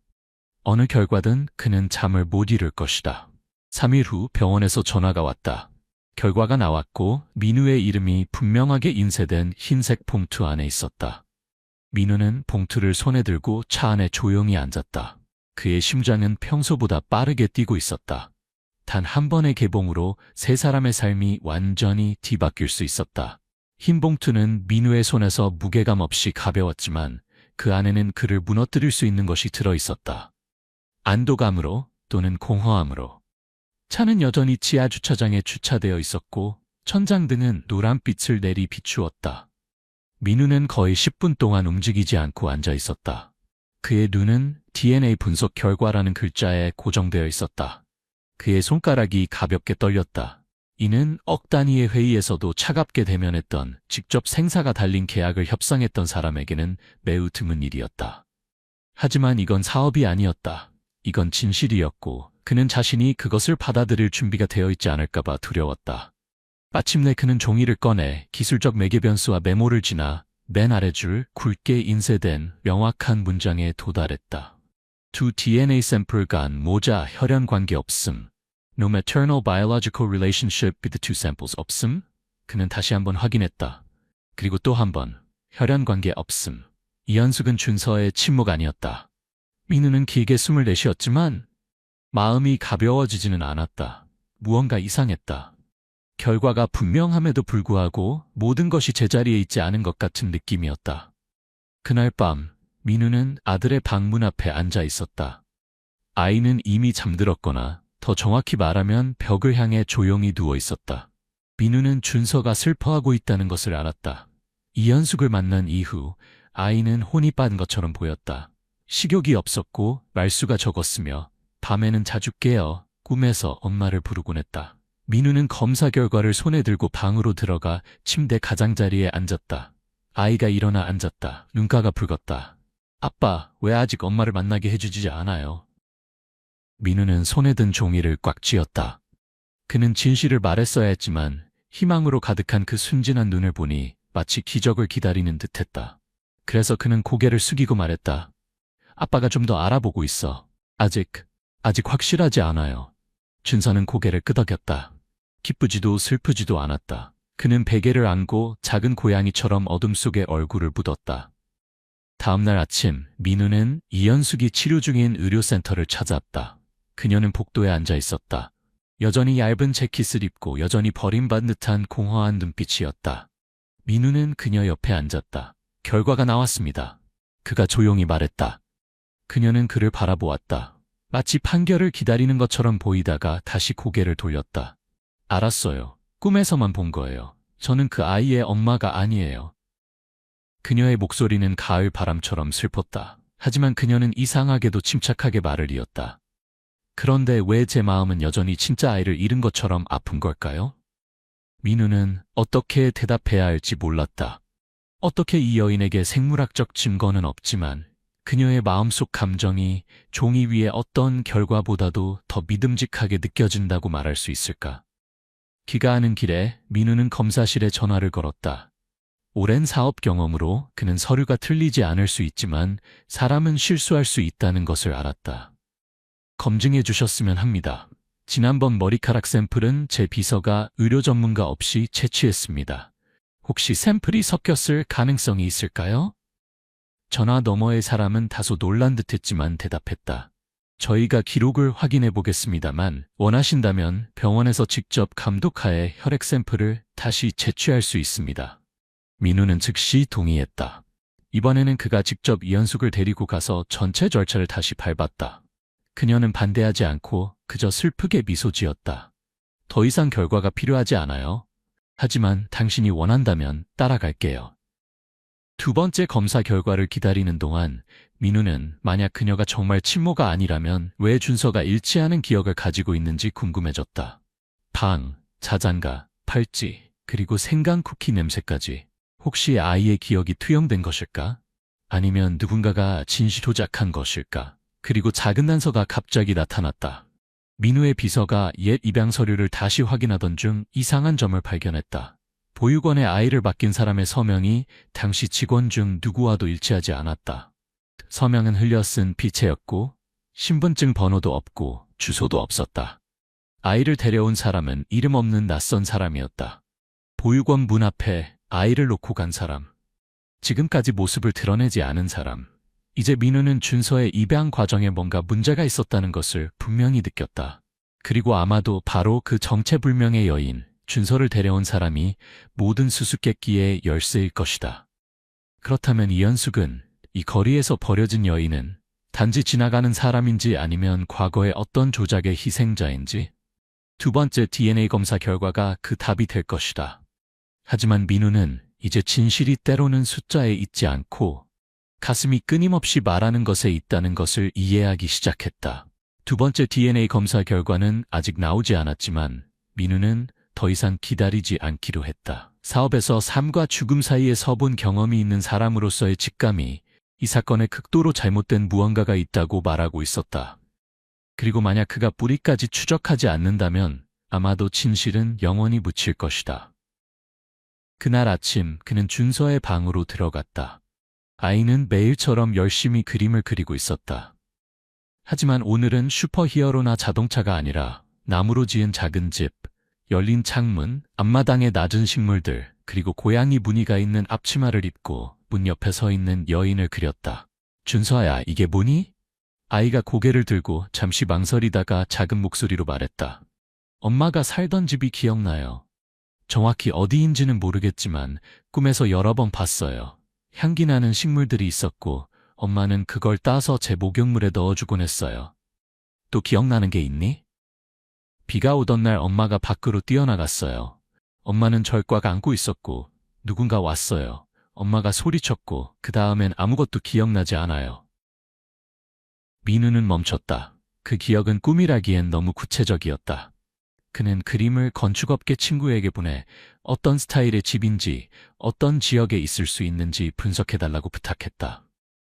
어느 결과든 그는 잠을 못 이룰 것이다. 3일 후 병원에서 전화가 왔다. 결과가 나왔고 민우의 이름이 분명하게 인쇄된 흰색 봉투 안에 있었다. 민우는 봉투를 손에 들고 차 안에 조용히 앉았다. 그의 심장은 평소보다 빠르게 뛰고 있었다. 단 한 번의 개봉으로 세 사람의 삶이 완전히 뒤바뀔 수 있었다. 흰 봉투는 민우의 손에서 무게감 없이 가벼웠지만 그 안에는 그를 무너뜨릴 수 있는 것이 들어있었다. 안도감으로 또는 공허함으로. 차는 여전히 지하 주차장에 주차되어 있었고 천장등은 노란빛을 내리 비추었다. 민우는 거의 10분 동안 움직이지 않고 앉아 있었다. 그의 눈은 DNA 분석 결과라는 글자에 고정되어 있었다. 그의 손가락이 가볍게 떨렸다. 이는 억 단위의 회의에서도 차갑게 대면했던 직접 생사가 달린 계약을 협상했던 사람에게는 매우 드문 일이었다. 하지만 이건 사업이 아니었다. 이건 진실이었고 그는 자신이 그것을 받아들일 준비가 되어 있지 않을까봐 두려웠다. 마침내 그는 종이를 꺼내 기술적 매개 변수와 메모를 지나 맨 아래줄 굵게 인쇄된 명확한 문장에 도달했다. 두 DNA 샘플 간 모자 혈연 관계 없음. No maternal biological relationship with the two samples 없음. 그는 다시 한번 확인했다. 그리고 또 한 번. 혈연 관계 없음. 이현숙은 준서의 친모가 아니었다. 민우는 길게 숨을 내쉬었지만 마음이 가벼워지지는 않았다. 무언가 이상했다. 결과가 분명함에도 불구하고 모든 것이 제자리에 있지 않은 것 같은 느낌이었다. 그날 밤 민우는 아들의 방문 앞에 앉아 있었다. 아이는 이미 잠들었거나 더 정확히 말하면 벽을 향해 조용히 누워 있었다. 민우는 준서가 슬퍼하고 있다는 것을 알았다. 이현숙을 만난 이후 아이는 혼이 빠진 것처럼 보였다. 식욕이 없었고 말수가 적었으며 밤에는 자주 깨어 꿈에서 엄마를 부르곤 했다. 민우는 검사 결과를 손에 들고 방으로 들어가 침대 가장자리에 앉았다. 아이가 일어나 앉았다. 눈가가 붉었다. 아빠, 왜 아직 엄마를 만나게 해주지 않아요? 민우는 손에 든 종이를 꽉 쥐었다. 그는 진실을 말했어야 했지만 희망으로 가득한 그 순진한 눈을 보니 마치 기적을 기다리는 듯했다. 그래서 그는 고개를 숙이고 말했다. 아빠가 좀 더 알아보고 있어. 아직 확실하지 않아요. 준서는 고개를 끄덕였다. 기쁘지도 슬프지도 않았다. 그는 베개를 안고 작은 고양이처럼 어둠 속에 얼굴을 묻었다. 다음날 아침, 민우는 이현숙이 치료 중인 의료센터를 찾아왔다. 그녀는 복도에 앉아 있었다. 여전히 얇은 재킷을 입고 여전히 버림받은 듯한 공허한 눈빛이었다. 민우는 그녀 옆에 앉았다. 결과가 나왔습니다. 그가 조용히 말했다. 그녀는 그를 바라보았다. 마치 판결을 기다리는 것처럼 보이다가 다시 고개를 돌렸다. 알았어요. 꿈에서만 본 거예요. 저는 그 아이의 엄마가 아니에요. 그녀의 목소리는 가을 바람처럼 슬펐다. 하지만 그녀는 이상하게도 침착하게 말을 이었다. 그런데 왜 제 마음은 여전히 진짜 아이를 잃은 것처럼 아픈 걸까요? 민우는 어떻게 대답해야 할지 몰랐다. 어떻게 이 여인에게 생물학적 증거는 없지만 그녀의 마음속 감정이 종이 위에 어떤 결과보다도 더 믿음직하게 느껴진다고 말할 수 있을까? 귀가하는 길에 민우는 검사실에 전화를 걸었다. 오랜 사업 경험으로 그는 서류가 틀리지 않을 수 있지만 사람은 실수할 수 있다는 것을 알았다. 검증해 주셨으면 합니다. 지난번 머리카락 샘플은 제 비서가 의료 전문가 없이 채취했습니다. 혹시 샘플이 섞였을 가능성이 있을까요? 전화 너머의 사람은 다소 놀란 듯했지만 대답했다. 저희가 기록을 확인해 보겠습니다만 원하신다면 병원에서 직접 감독하에 혈액 샘플을 다시 채취할 수 있습니다. 민우는 즉시 동의했다. 이번에는 그가 직접 이현숙을 데리고 가서 전체 절차를 다시 밟았다. 그녀는 반대하지 않고 그저 슬프게 미소 지었다. 더 이상 결과가 필요하지 않아요. 하지만 당신이 원한다면 따라갈게요. 두 번째 검사 결과를 기다리는 동안 민우는 만약 그녀가 정말 친모가 아니라면 왜 준서가 일치하는 기억을 가지고 있는지 궁금해졌다. 방, 자장가, 팔찌, 그리고 생강 쿠키 냄새까지. 혹시 아이의 기억이 투영된 것일까? 아니면 누군가가 진실 조작한 것일까? 그리고 작은 단서가 갑자기 나타났다. 민우의 비서가 옛 입양 서류를 다시 확인하던 중 이상한 점을 발견했다. 보육원에 아이를 맡긴 사람의 서명이 당시 직원 중 누구와도 일치하지 않았다. 서명은 흘려 쓴 피체였고 신분증 번호도 없고 주소도 없었다. 아이를 데려온 사람은 이름 없는 낯선 사람이었다. 보육원 문 앞에 아이를 놓고 간 사람. 지금까지 모습을 드러내지 않은 사람. 이제 민우는 준서의 입양 과정에 뭔가 문제가 있었다는 것을 분명히 느꼈다. 그리고 아마도 바로 그 정체불명의 여인, 준서를 데려온 사람이 모든 수수께끼의 열쇠일 것이다. 그렇다면 이현숙은, 이 거리에서 버려진 여인은 단지 지나가는 사람인지 아니면 과거의 어떤 조작의 희생자인지? 두 번째 DNA 검사 결과가 그 답이 될 것이다. 하지만 민우는 이제 진실이 때로는 숫자에 있지 않고 가슴이 끊임없이 말하는 것에 있다는 것을 이해하기 시작했다. 두 번째 DNA 검사 결과는 아직 나오지 않았지만 민우는 더 이상 기다리지 않기로 했다. 사업에서 삶과 죽음 사이에 서본 경험이 있는 사람으로서의 직감이 이 사건에 극도로 잘못된 무언가가 있다고 말하고 있었다. 그리고 만약 그가 뿌리까지 추적하지 않는다면 아마도 진실은 영원히 묻힐 것이다. 그날 아침 그는 준서의 방으로 들어갔다. 아이는 매일처럼 열심히 그림을 그리고 있었다. 하지만 오늘은 슈퍼히어로나 자동차가 아니라 나무로 지은 작은 집, 열린 창문, 앞마당에 낮은 식물들, 그리고 고양이 무늬가 있는 앞치마를 입고 문 옆에 서 있는 여인을 그렸다. 준서야, 이게 뭐니? 아이가 고개를 들고 잠시 망설이다가 작은 목소리로 말했다. 엄마가 살던 집이 기억나요. 정확히 어디인지는 모르겠지만 꿈에서 여러 번 봤어요. 향기 나는 식물들이 있었고 엄마는 그걸 따서 제 목욕물에 넣어주곤 했어요. 또 기억나는 게 있니? 비가 오던 날 엄마가 밖으로 뛰어나갔어요. 엄마는 절 꽉 안고 있었고 누군가 왔어요. 엄마가 소리쳤고 그 다음엔 아무것도 기억나지 않아요. 민우는 멈췄다. 그 기억은 꿈이라기엔 너무 구체적이었다. 그는 그림을 건축업계 친구에게 보내 어떤 스타일의 집인지 어떤 지역에 있을 수 있는지 분석해달라고 부탁했다.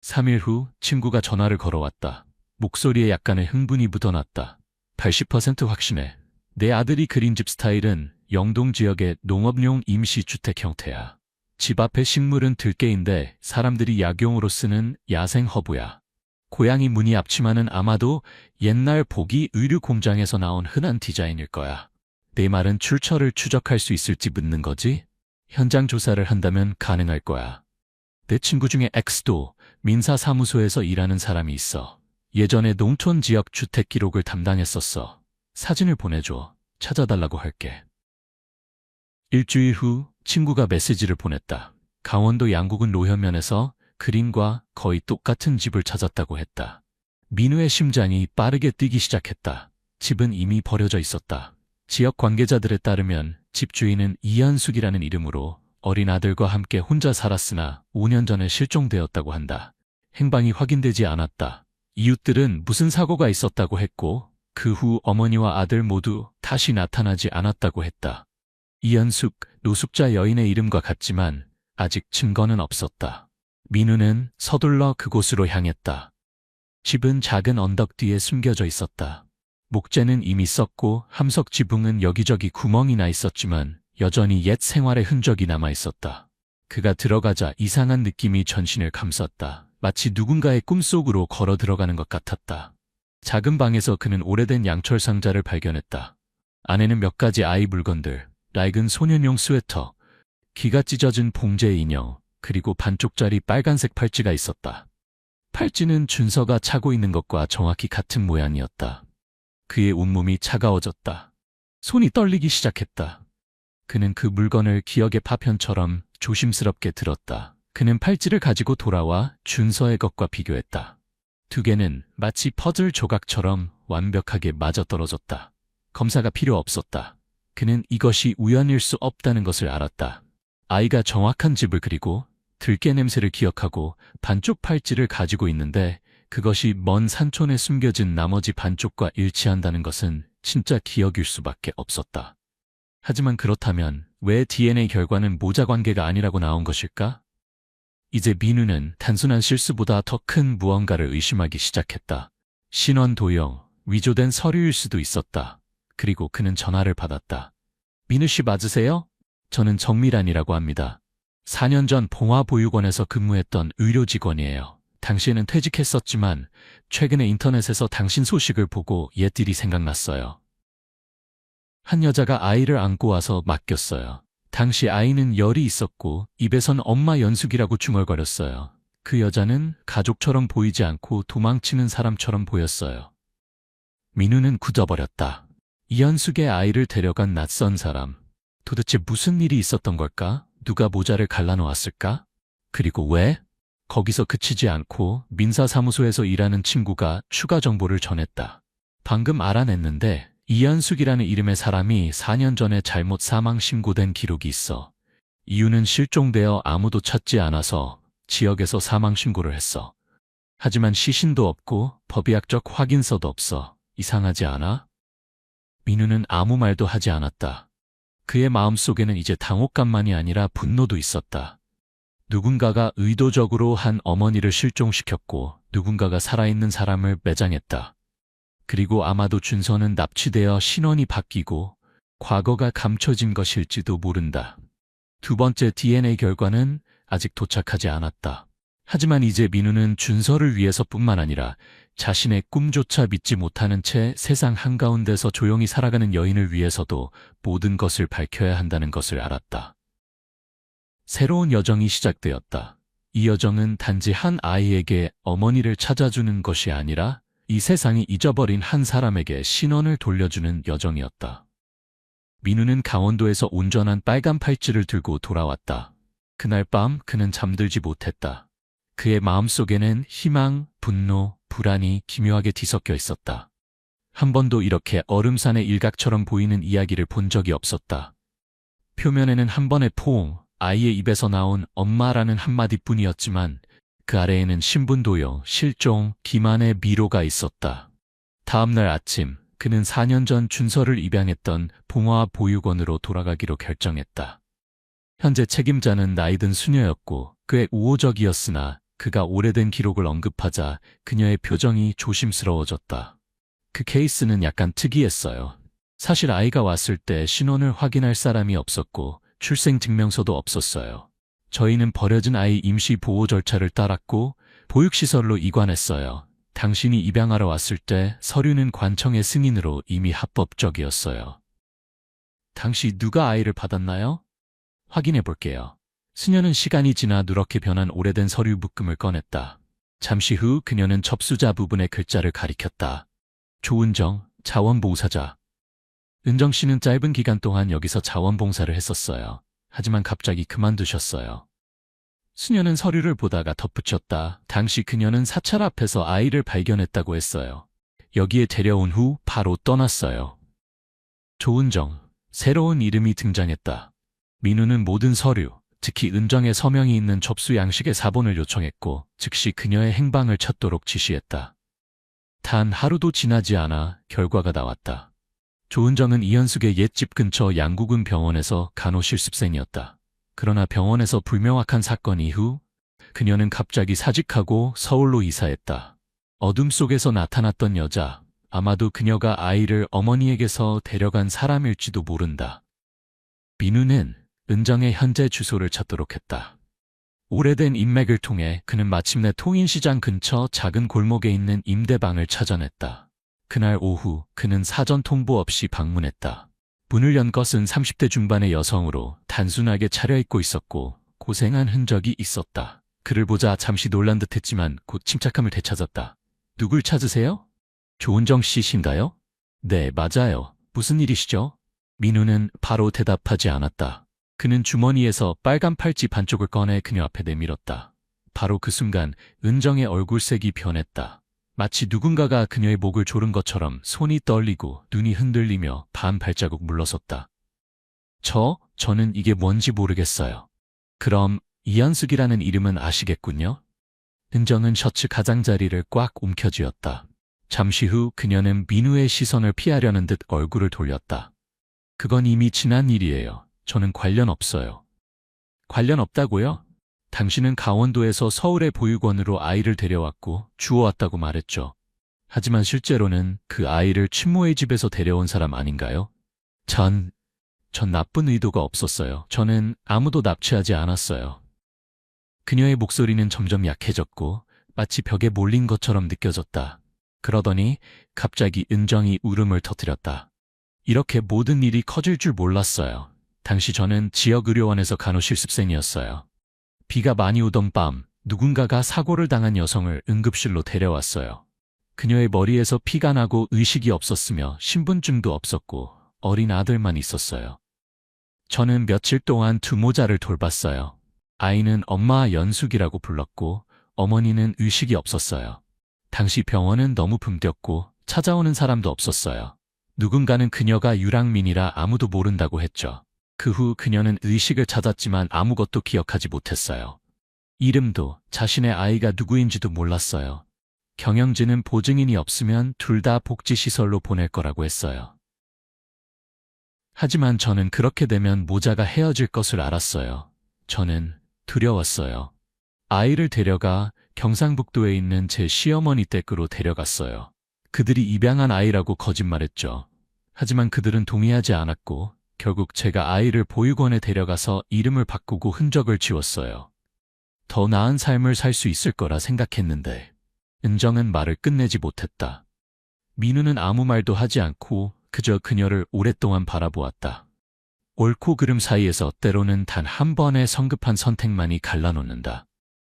3일 후 친구가 전화를 걸어왔다. 목소리에 약간의 흥분이 묻어났다. 80% 확신해. 내 아들이 그린 집 스타일은 영동 지역의 농업용 임시주택 형태야. 집 앞에 식물은 들깨인데 사람들이 약용으로 쓰는 야생 허브야. 고양이 무늬 앞치마는 아마도 옛날 보기 의류 공장에서 나온 흔한 디자인일 거야. 내 말은 출처를 추적할 수 있을지 묻는 거지? 현장 조사를 한다면 가능할 거야. 내 친구 중에 X도 민사사무소에서 일하는 사람이 있어. 예전에 농촌 지역 주택 기록을 담당했었어. 사진을 보내줘. 찾아달라고 할게. 일주일 후 친구가 메시지를 보냈다. 강원도 양구군 노현면에서 그림과 거의 똑같은 집을 찾았다고 했다. 민우의 심장이 빠르게 뛰기 시작했다. 집은 이미 버려져 있었다. 지역 관계자들에 따르면 집주인은 이현숙이라는 이름으로 어린 아들과 함께 혼자 살았으나 5년 전에 실종되었다고 한다. 행방이 확인되지 않았다. 이웃들은 무슨 사고가 있었다고 했고 그 후 어머니와 아들 모두 다시 나타나지 않았다고 했다. 이현숙, 노숙자 여인의 이름과 같지만 아직 증거는 없었다. 민우는 서둘러 그곳으로 향했다. 집은 작은 언덕 뒤에 숨겨져 있었다. 목재는 이미 썩고 함석 지붕은 여기저기 구멍이 나 있었지만 여전히 옛 생활의 흔적이 남아 있었다. 그가 들어가자 이상한 느낌이 전신을 감쌌다. 마치 누군가의 꿈속으로 걸어 들어가는 것 같았다. 작은 방에서 그는 오래된 양철 상자를 발견했다. 안에는 몇 가지 아이 물건들, 낡은 소년용 스웨터, 귀가 찢어진 봉제 인형, 그리고 반쪽짜리 빨간색 팔찌가 있었다. 팔찌는 준서가 차고 있는 것과 정확히 같은 모양이었다. 그의 온몸이 차가워졌다. 손이 떨리기 시작했다. 그는 그 물건을 기억의 파편처럼 조심스럽게 들었다. 그는 팔찌를 가지고 돌아와 준서의 것과 비교했다. 두 개는 마치 퍼즐 조각처럼 완벽하게 맞아떨어졌다. 검사가 필요 없었다. 그는 이것이 우연일 수 없다는 것을 알았다. 아이가 정확한 집을 그리고 들깨 냄새를 기억하고 반쪽 팔찌를 가지고 있는데 그것이 먼 산촌에 숨겨진 나머지 반쪽과 일치한다는 것은 진짜 기억일 수밖에 없었다. 하지만 그렇다면 왜 DNA 결과는 모자 관계가 아니라고 나온 것일까? 이제 민우는 단순한 실수보다 더 큰 무언가를 의심하기 시작했다. 신원 도용, 위조된 서류일 수도 있었다. 그리고 그는 전화를 받았다. 민우 씨 맞으세요? 저는 정미란이라고 합니다. 4년 전 봉화보육원에서 근무했던 의료 직원이에요. 당시에는 퇴직했었지만 최근에 인터넷에서 당신 소식을 보고 옛 일이 생각났어요. 한 여자가 아이를 안고 와서 맡겼어요. 당시 아이는 열이 있었고 입에선 엄마 연숙이라고 중얼거렸어요. 그 여자는 가족처럼 보이지 않고 도망치는 사람처럼 보였어요. 민우는 굳어버렸다. 이현숙의 아이를 데려간 낯선 사람. 도대체 무슨 일이 있었던 걸까? 누가 모자를 갈라놓았을까? 그리고 왜? 거기서 그치지 않고 민사사무소에서 일하는 친구가 추가 정보를 전했다. 방금 알아냈는데 이현숙이라는 이름의 사람이 4년 전에 잘못 사망 신고된 기록이 있어. 이유는 실종되어 아무도 찾지 않아서 지역에서 사망 신고를 했어. 하지만 시신도 없고 법의학적 확인서도 없어. 이상하지 않아? 민우는 아무 말도 하지 않았다. 그의 마음속에는 이제 당혹감만이 아니라 분노도 있었다. 누군가가 의도적으로 한 어머니를 실종시켰고 누군가가 살아있는 사람을 매장했다. 그리고 아마도 준서는 납치되어 신원이 바뀌고 과거가 감춰진 것일지도 모른다. 두 번째 DNA 결과는 아직 도착하지 않았다. 하지만 이제 민우는 준서를 위해서뿐만 아니라 자신의 꿈조차 믿지 못하는 채 세상 한가운데서 조용히 살아가는 여인을 위해서도 모든 것을 밝혀야 한다는 것을 알았다. 새로운 여정이 시작되었다. 이 여정은 단지 한 아이에게 어머니를 찾아주는 것이 아니라 이 세상이 잊어버린 한 사람에게 신원을 돌려주는 여정이었다. 민우는 강원도에서 온전한 빨간 팔찌를 들고 돌아왔다. 그날 밤 그는 잠들지 못했다. 그의 마음속에는 희망, 분노, 불안이 기묘하게 뒤섞여 있었다. 한 번도 이렇게 얼음산의 일각처럼 보이는 이야기를 본 적이 없었다. 표면에는 한 번의 포옹, 아이의 입에서 나온 엄마라는 한마디뿐이었지만 그 아래에는 신분도요, 실종, 기만의 미로가 있었다. 다음날 아침, 그는 4년 전 준서를 입양했던 봉화 보육원으로 돌아가기로 결정했다. 현재 책임자는 나이든 수녀였고 꽤 우호적이었으나 그가 오래된 기록을 언급하자 그녀의 표정이 조심스러워졌다. 그 케이스는 약간 특이했어요. 사실 아이가 왔을 때 신원을 확인할 사람이 없었고 출생증명서도 없었어요. 저희는 버려진 아이 임시 보호 절차를 따랐고 보육시설로 이관했어요. 당신이 입양하러 왔을 때 서류는 관청의 승인으로 이미 합법적이었어요. 당시 누가 아이를 받았나요? 확인해 볼게요. 수녀는 시간이 지나 누렇게 변한 오래된 서류 묶음을 꺼냈다. 잠시 후 그녀는 접수자 부분의 글자를 가리켰다. 조은정, 자원봉사자. 은정 씨는 짧은 기간 동안 여기서 자원봉사를 했었어요. 하지만 갑자기 그만두셨어요. 수녀는 서류를 보다가 덧붙였다. 당시 그녀는 사찰 앞에서 아이를 발견했다고 했어요. 여기에 데려온 후 바로 떠났어요. 조은정, 새로운 이름이 등장했다. 민우는 모든 서류, 특히 은정의 서명이 있는 접수 양식의 사본을 요청했고 즉시 그녀의 행방을 찾도록 지시했다. 단 하루도 지나지 않아 결과가 나왔다. 조은정은 이현숙의 옛집 근처 양구군 병원에서 간호실습생이었다. 그러나 병원에서 불명확한 사건 이후 그녀는 갑자기 사직하고 서울로 이사했다. 어둠 속에서 나타났던 여자, 아마도 그녀가 아이를 어머니에게서 데려간 사람일지도 모른다. 민우는 은정의 현재 주소를 찾도록 했다. 오래된 인맥을 통해 그는 마침내 통인시장 근처 작은 골목에 있는 임대방을 찾아냈다. 그날 오후 그는 사전 통보 없이 방문했다. 문을 연 것은 30대 중반의 여성으로 단순하게 차려입고 있었고 고생한 흔적이 있었다. 그를 보자 잠시 놀란 듯했지만 곧 침착함을 되찾았다. 누굴 찾으세요? 조은정 씨신가요? 네, 맞아요. 무슨 일이시죠? 민우는 바로 대답하지 않았다. 그는 주머니에서 빨간 팔찌 반쪽을 꺼내 그녀 앞에 내밀었다. 바로 그 순간 은정의 얼굴색이 변했다. 마치 누군가가 그녀의 목을 조른 것처럼 손이 떨리고 눈이 흔들리며 반 발자국 물러섰다. 저는 이게 뭔지 모르겠어요. 그럼 이현숙이라는 이름은 아시겠군요? 은정은 셔츠 가장자리를 꽉 움켜쥐었다. 잠시 후 그녀는 민우의 시선을 피하려는 듯 얼굴을 돌렸다. 그건 이미 지난 일이에요. 저는 관련 없어요. 관련 없다고요? 당신은 강원도에서 서울의 보육원으로 아이를 데려왔고 주워왔다고 말했죠. 하지만 실제로는 그 아이를 친모의 집에서 데려온 사람 아닌가요? 전 나쁜 의도가 없었어요. 저는 아무도 납치하지 않았어요. 그녀의 목소리는 점점 약해졌고 마치 벽에 몰린 것처럼 느껴졌다. 그러더니 갑자기 은정이 울음을 터뜨렸다. 이렇게 모든 일이 커질 줄 몰랐어요. 당시 저는 지역의료원에서 간호실습생이었어요. 비가 많이 오던 밤 누군가가 사고를 당한 여성을 응급실로 데려왔어요. 그녀의 머리에서 피가 나고 의식이 없었으며 신분증도 없었고 어린 아들만 있었어요. 저는 며칠 동안 두 모자를 돌봤어요. 아이는 엄마 연숙이라고 불렀고 어머니는 의식이 없었어요. 당시 병원은 너무 붐볐고 찾아오는 사람도 없었어요. 누군가는 그녀가 유랑민이라 아무도 모른다고 했죠. 그 후 그녀는 의식을 찾았지만 아무것도 기억하지 못했어요. 이름도 자신의 아이가 누구인지도 몰랐어요. 경영진은 보증인이 없으면 둘 다 복지시설로 보낼 거라고 했어요. 하지만 저는 그렇게 되면 모자가 헤어질 것을 알았어요. 저는 두려웠어요. 아이를 데려가 경상북도에 있는 제 시어머니 댁으로 데려갔어요. 그들이 입양한 아이라고 거짓말했죠. 하지만 그들은 동의하지 않았고 결국 제가 아이를 보육원에 데려가서 이름을 바꾸고 흔적을 지웠어요. 더 나은 삶을 살 수 있을 거라 생각했는데 은정은 말을 끝내지 못했다. 민우는 아무 말도 하지 않고 그저 그녀를 오랫동안 바라보았다. 옳고 그름 사이에서 때로는 단 한 번의 성급한 선택만이 갈라놓는다.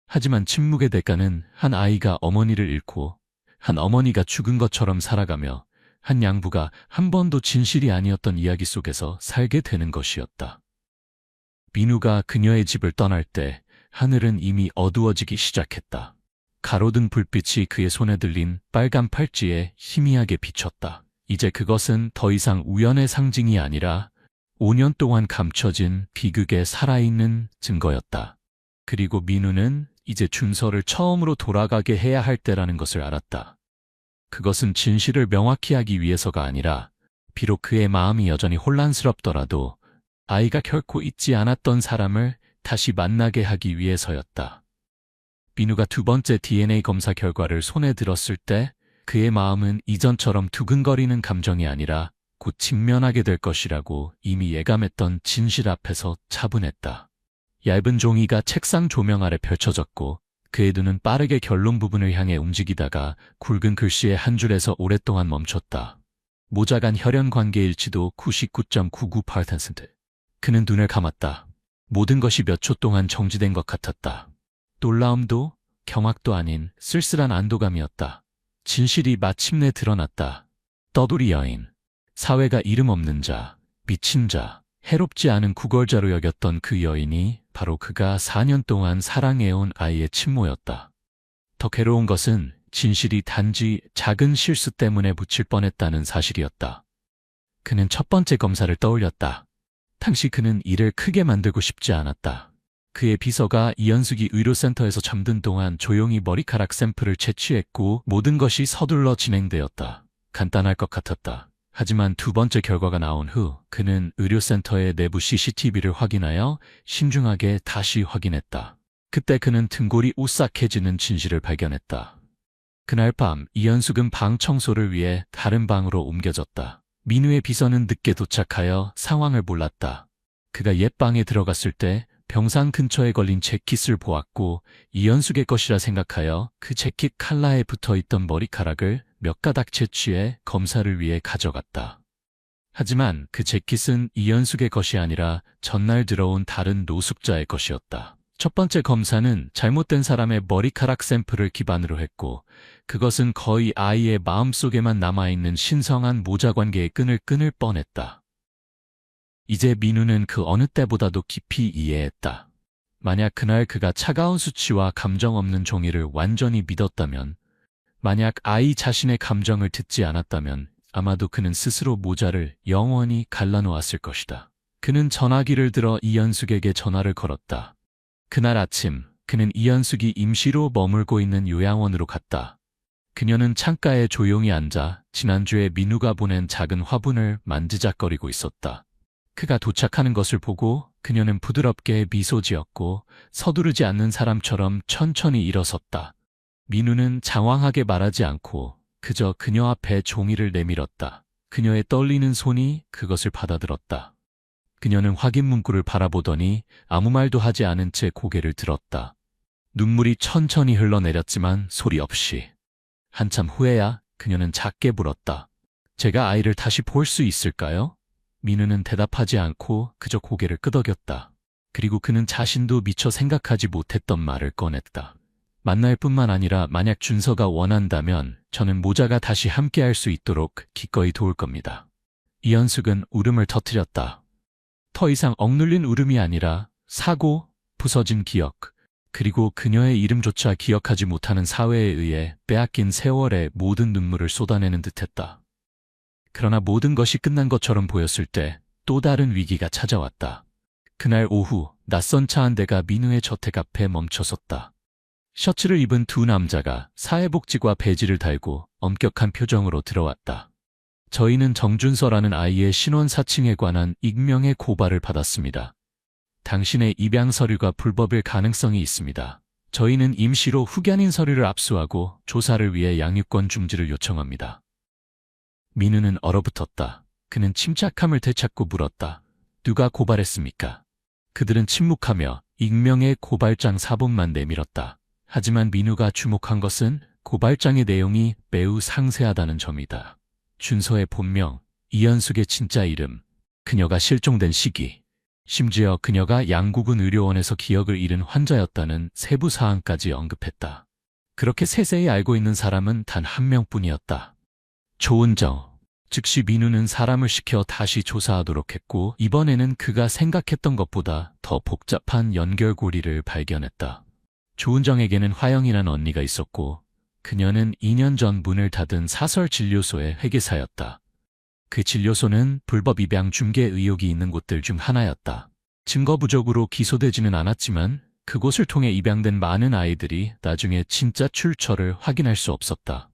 하지만 침묵의 대가는 한 아이가 어머니를 잃고 한 어머니가 죽은 것처럼 살아가며 한 양부가 한 번도 진실이 아니었던 이야기 속에서 살게 되는 것이었다. 민우가 그녀의 집을 떠날 때 하늘은 이미 어두워지기 시작했다. 가로등 불빛이 그의 손에 들린 빨간 팔찌에 희미하게 비쳤다. 이제 그것은 더 이상 우연의 상징이 아니라 5년 동안 감춰진 비극의 살아있는 증거였다. 그리고 민우는 이제 준서를 처음으로 돌아가게 해야 할 때라는 것을 알았다. 그것은 진실을 명확히 하기 위해서가 아니라 비록 그의 마음이 여전히 혼란스럽더라도 아이가 결코 잊지 않았던 사람을 다시 만나게 하기 위해서였다. 민우가 두 번째 DNA 검사 결과를 손에 들었을 때 그의 마음은 이전처럼 두근거리는 감정이 아니라 곧 직면하게 될 것이라고 이미 예감했던 진실 앞에서 차분했다. 얇은 종이가 책상 조명 아래 펼쳐졌고 그의 눈은 빠르게 결론 부분을 향해 움직이다가 굵은 글씨의 한 줄에서 오랫동안 멈췄다. 모자 간 혈연 관계 일치도 99.99%. 그는 눈을 감았다. 모든 것이 몇 초 동안 정지된 것 같았다. 놀라움도 경악도 아닌 쓸쓸한 안도감이었다. 진실이 마침내 드러났다. 떠돌이 여인, 사회가 이름 없는 자, 미친 자, 해롭지 않은 구걸자로 여겼던 그 여인이 바로 그가 4년 동안 사랑해온 아이의 친모였다. 더 괴로운 것은 진실이 단지 작은 실수 때문에 묻힐 뻔했다는 사실이었다. 그는 첫 번째 검사를 떠올렸다. 당시 그는 일을 크게 만들고 싶지 않았다. 그의 비서가 이현숙이 의료센터에서 잠든 동안 조용히 머리카락 샘플을 채취했고 모든 것이 서둘러 진행되었다. 간단할 것 같았다. 하지만 두 번째 결과가 나온 후 그는 의료센터의 내부 CCTV를 확인하여 신중하게 다시 확인했다. 그때 그는 등골이 오싹해지는 진실을 발견했다. 그날 밤 이현숙은 방 청소를 위해 다른 방으로 옮겨졌다. 민우의 비서는 늦게 도착하여 상황을 몰랐다. 그가 옛 방에 들어갔을 때 병상 근처에 걸린 재킷을 보았고 이현숙의 것이라 생각하여 그 재킷 칼라에 붙어있던 머리카락을 몇 가닥 채취해 검사를 위해 가져갔다. 하지만 그 재킷은 이현숙의 것이 아니라 전날 들어온 다른 노숙자의 것이었다. 첫 번째 검사는 잘못된 사람의 머리카락 샘플을 기반으로 했고 그것은 거의 아이의 마음속에만 남아있는 신성한 모자 관계의 끈을 끊을 뻔했다. 이제 민우는 그 어느 때보다도 깊이 이해했다. 만약 그날 그가 차가운 수치와 감정 없는 종이를 완전히 믿었다면, 만약 아이 자신의 감정을 듣지 않았다면 아마도 그는 스스로 모자를 영원히 갈라놓았을 것이다. 그는 전화기를 들어 이현숙에게 전화를 걸었다. 그날 아침 그는 이현숙이 임시로 머물고 있는 요양원으로 갔다. 그녀는 창가에 조용히 앉아 지난주에 민우가 보낸 작은 화분을 만지작거리고 있었다. 그가 도착하는 것을 보고 그녀는 부드럽게 미소 지었고 서두르지 않는 사람처럼 천천히 일어섰다. 민우는 장황하게 말하지 않고 그저 그녀 앞에 종이를 내밀었다. 그녀의 떨리는 손이 그것을 받아들었다. 그녀는 확인 문구를 바라보더니 아무 말도 하지 않은 채 고개를 들었다. 눈물이 천천히 흘러내렸지만 소리 없이. 한참 후에야 그녀는 작게 물었다. 제가 아이를 다시 볼 수 있을까요? 민우는 대답하지 않고 그저 고개를 끄덕였다. 그리고 그는 자신도 미처 생각하지 못했던 말을 꺼냈다. 만날 뿐만 아니라 만약 준서가 원한다면 저는 모자가 다시 함께할 수 있도록 기꺼이 도울 겁니다. 이현숙은 울음을 터뜨렸다. 더 이상 억눌린 울음이 아니라 사고, 부서진 기억, 그리고 그녀의 이름조차 기억하지 못하는 사회에 의해 빼앗긴 세월의 모든 눈물을 쏟아내는 듯했다. 그러나 모든 것이 끝난 것처럼 보였을 때 또 다른 위기가 찾아왔다. 그날 오후 낯선 차 한 대가 민우의 저택 앞에 멈춰섰다. 셔츠를 입은 두 남자가 사회복지과 배지를 달고 엄격한 표정으로 들어왔다. 저희는 정준서라는 아이의 신원 사칭에 관한 익명의 고발을 받았습니다. 당신의 입양 서류가 불법일 가능성이 있습니다. 저희는 임시로 후견인 서류를 압수하고 조사를 위해 양육권 중지를 요청합니다. 민우는 얼어붙었다. 그는 침착함을 되찾고 물었다. 누가 고발했습니까? 그들은 침묵하며 익명의 고발장 사본만 내밀었다. 하지만 민우가 주목한 것은 고발장의 내용이 매우 상세하다는 점이다. 준서의 본명, 이현숙의 진짜 이름, 그녀가 실종된 시기, 심지어 그녀가 양구군 의료원에서 기억을 잃은 환자였다는 세부 사항까지 언급했다. 그렇게 세세히 알고 있는 사람은 단 한 명뿐이었다. 조은정. 즉시 민우는 사람을 시켜 다시 조사하도록 했고 이번에는 그가 생각했던 것보다 더 복잡한 연결고리를 발견했다. 조은정에게는 화영이란 언니가 있었고 그녀는 2년 전 문을 닫은 사설 진료소의 회계사였다. 그 진료소는 불법 입양 중개 의혹이 있는 곳들 중 하나였다. 증거 부족으로 기소되지는 않았지만 그곳을 통해 입양된 많은 아이들이 나중에 진짜 출처를 확인할 수 없었다.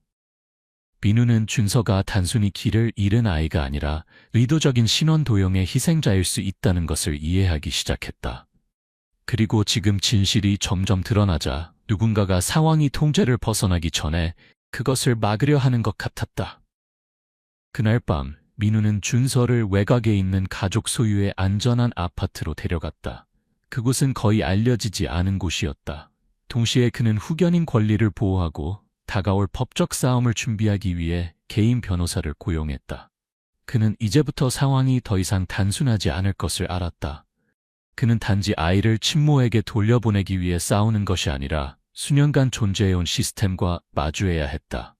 민우는 준서가 단순히 길을 잃은 아이가 아니라 의도적인 신원 도용의 희생자일 수 있다는 것을 이해하기 시작했다. 그리고 지금 진실이 점점 드러나자 누군가가 상황이 통제를 벗어나기 전에 그것을 막으려 하는 것 같았다. 그날 밤 민우는 준서를 외곽에 있는 가족 소유의 안전한 아파트로 데려갔다. 그곳은 거의 알려지지 않은 곳이었다. 동시에 그는 후견인 권리를 보호하고 다가올 법적 싸움을 준비하기 위해 개인 변호사를 고용했다. 그는 이제부터 상황이 더 이상 단순하지 않을 것을 알았다. 그는 단지 아이를 친모에게 돌려보내기 위해 싸우는 것이 아니라 수년간 존재해온 시스템과 마주해야 했다.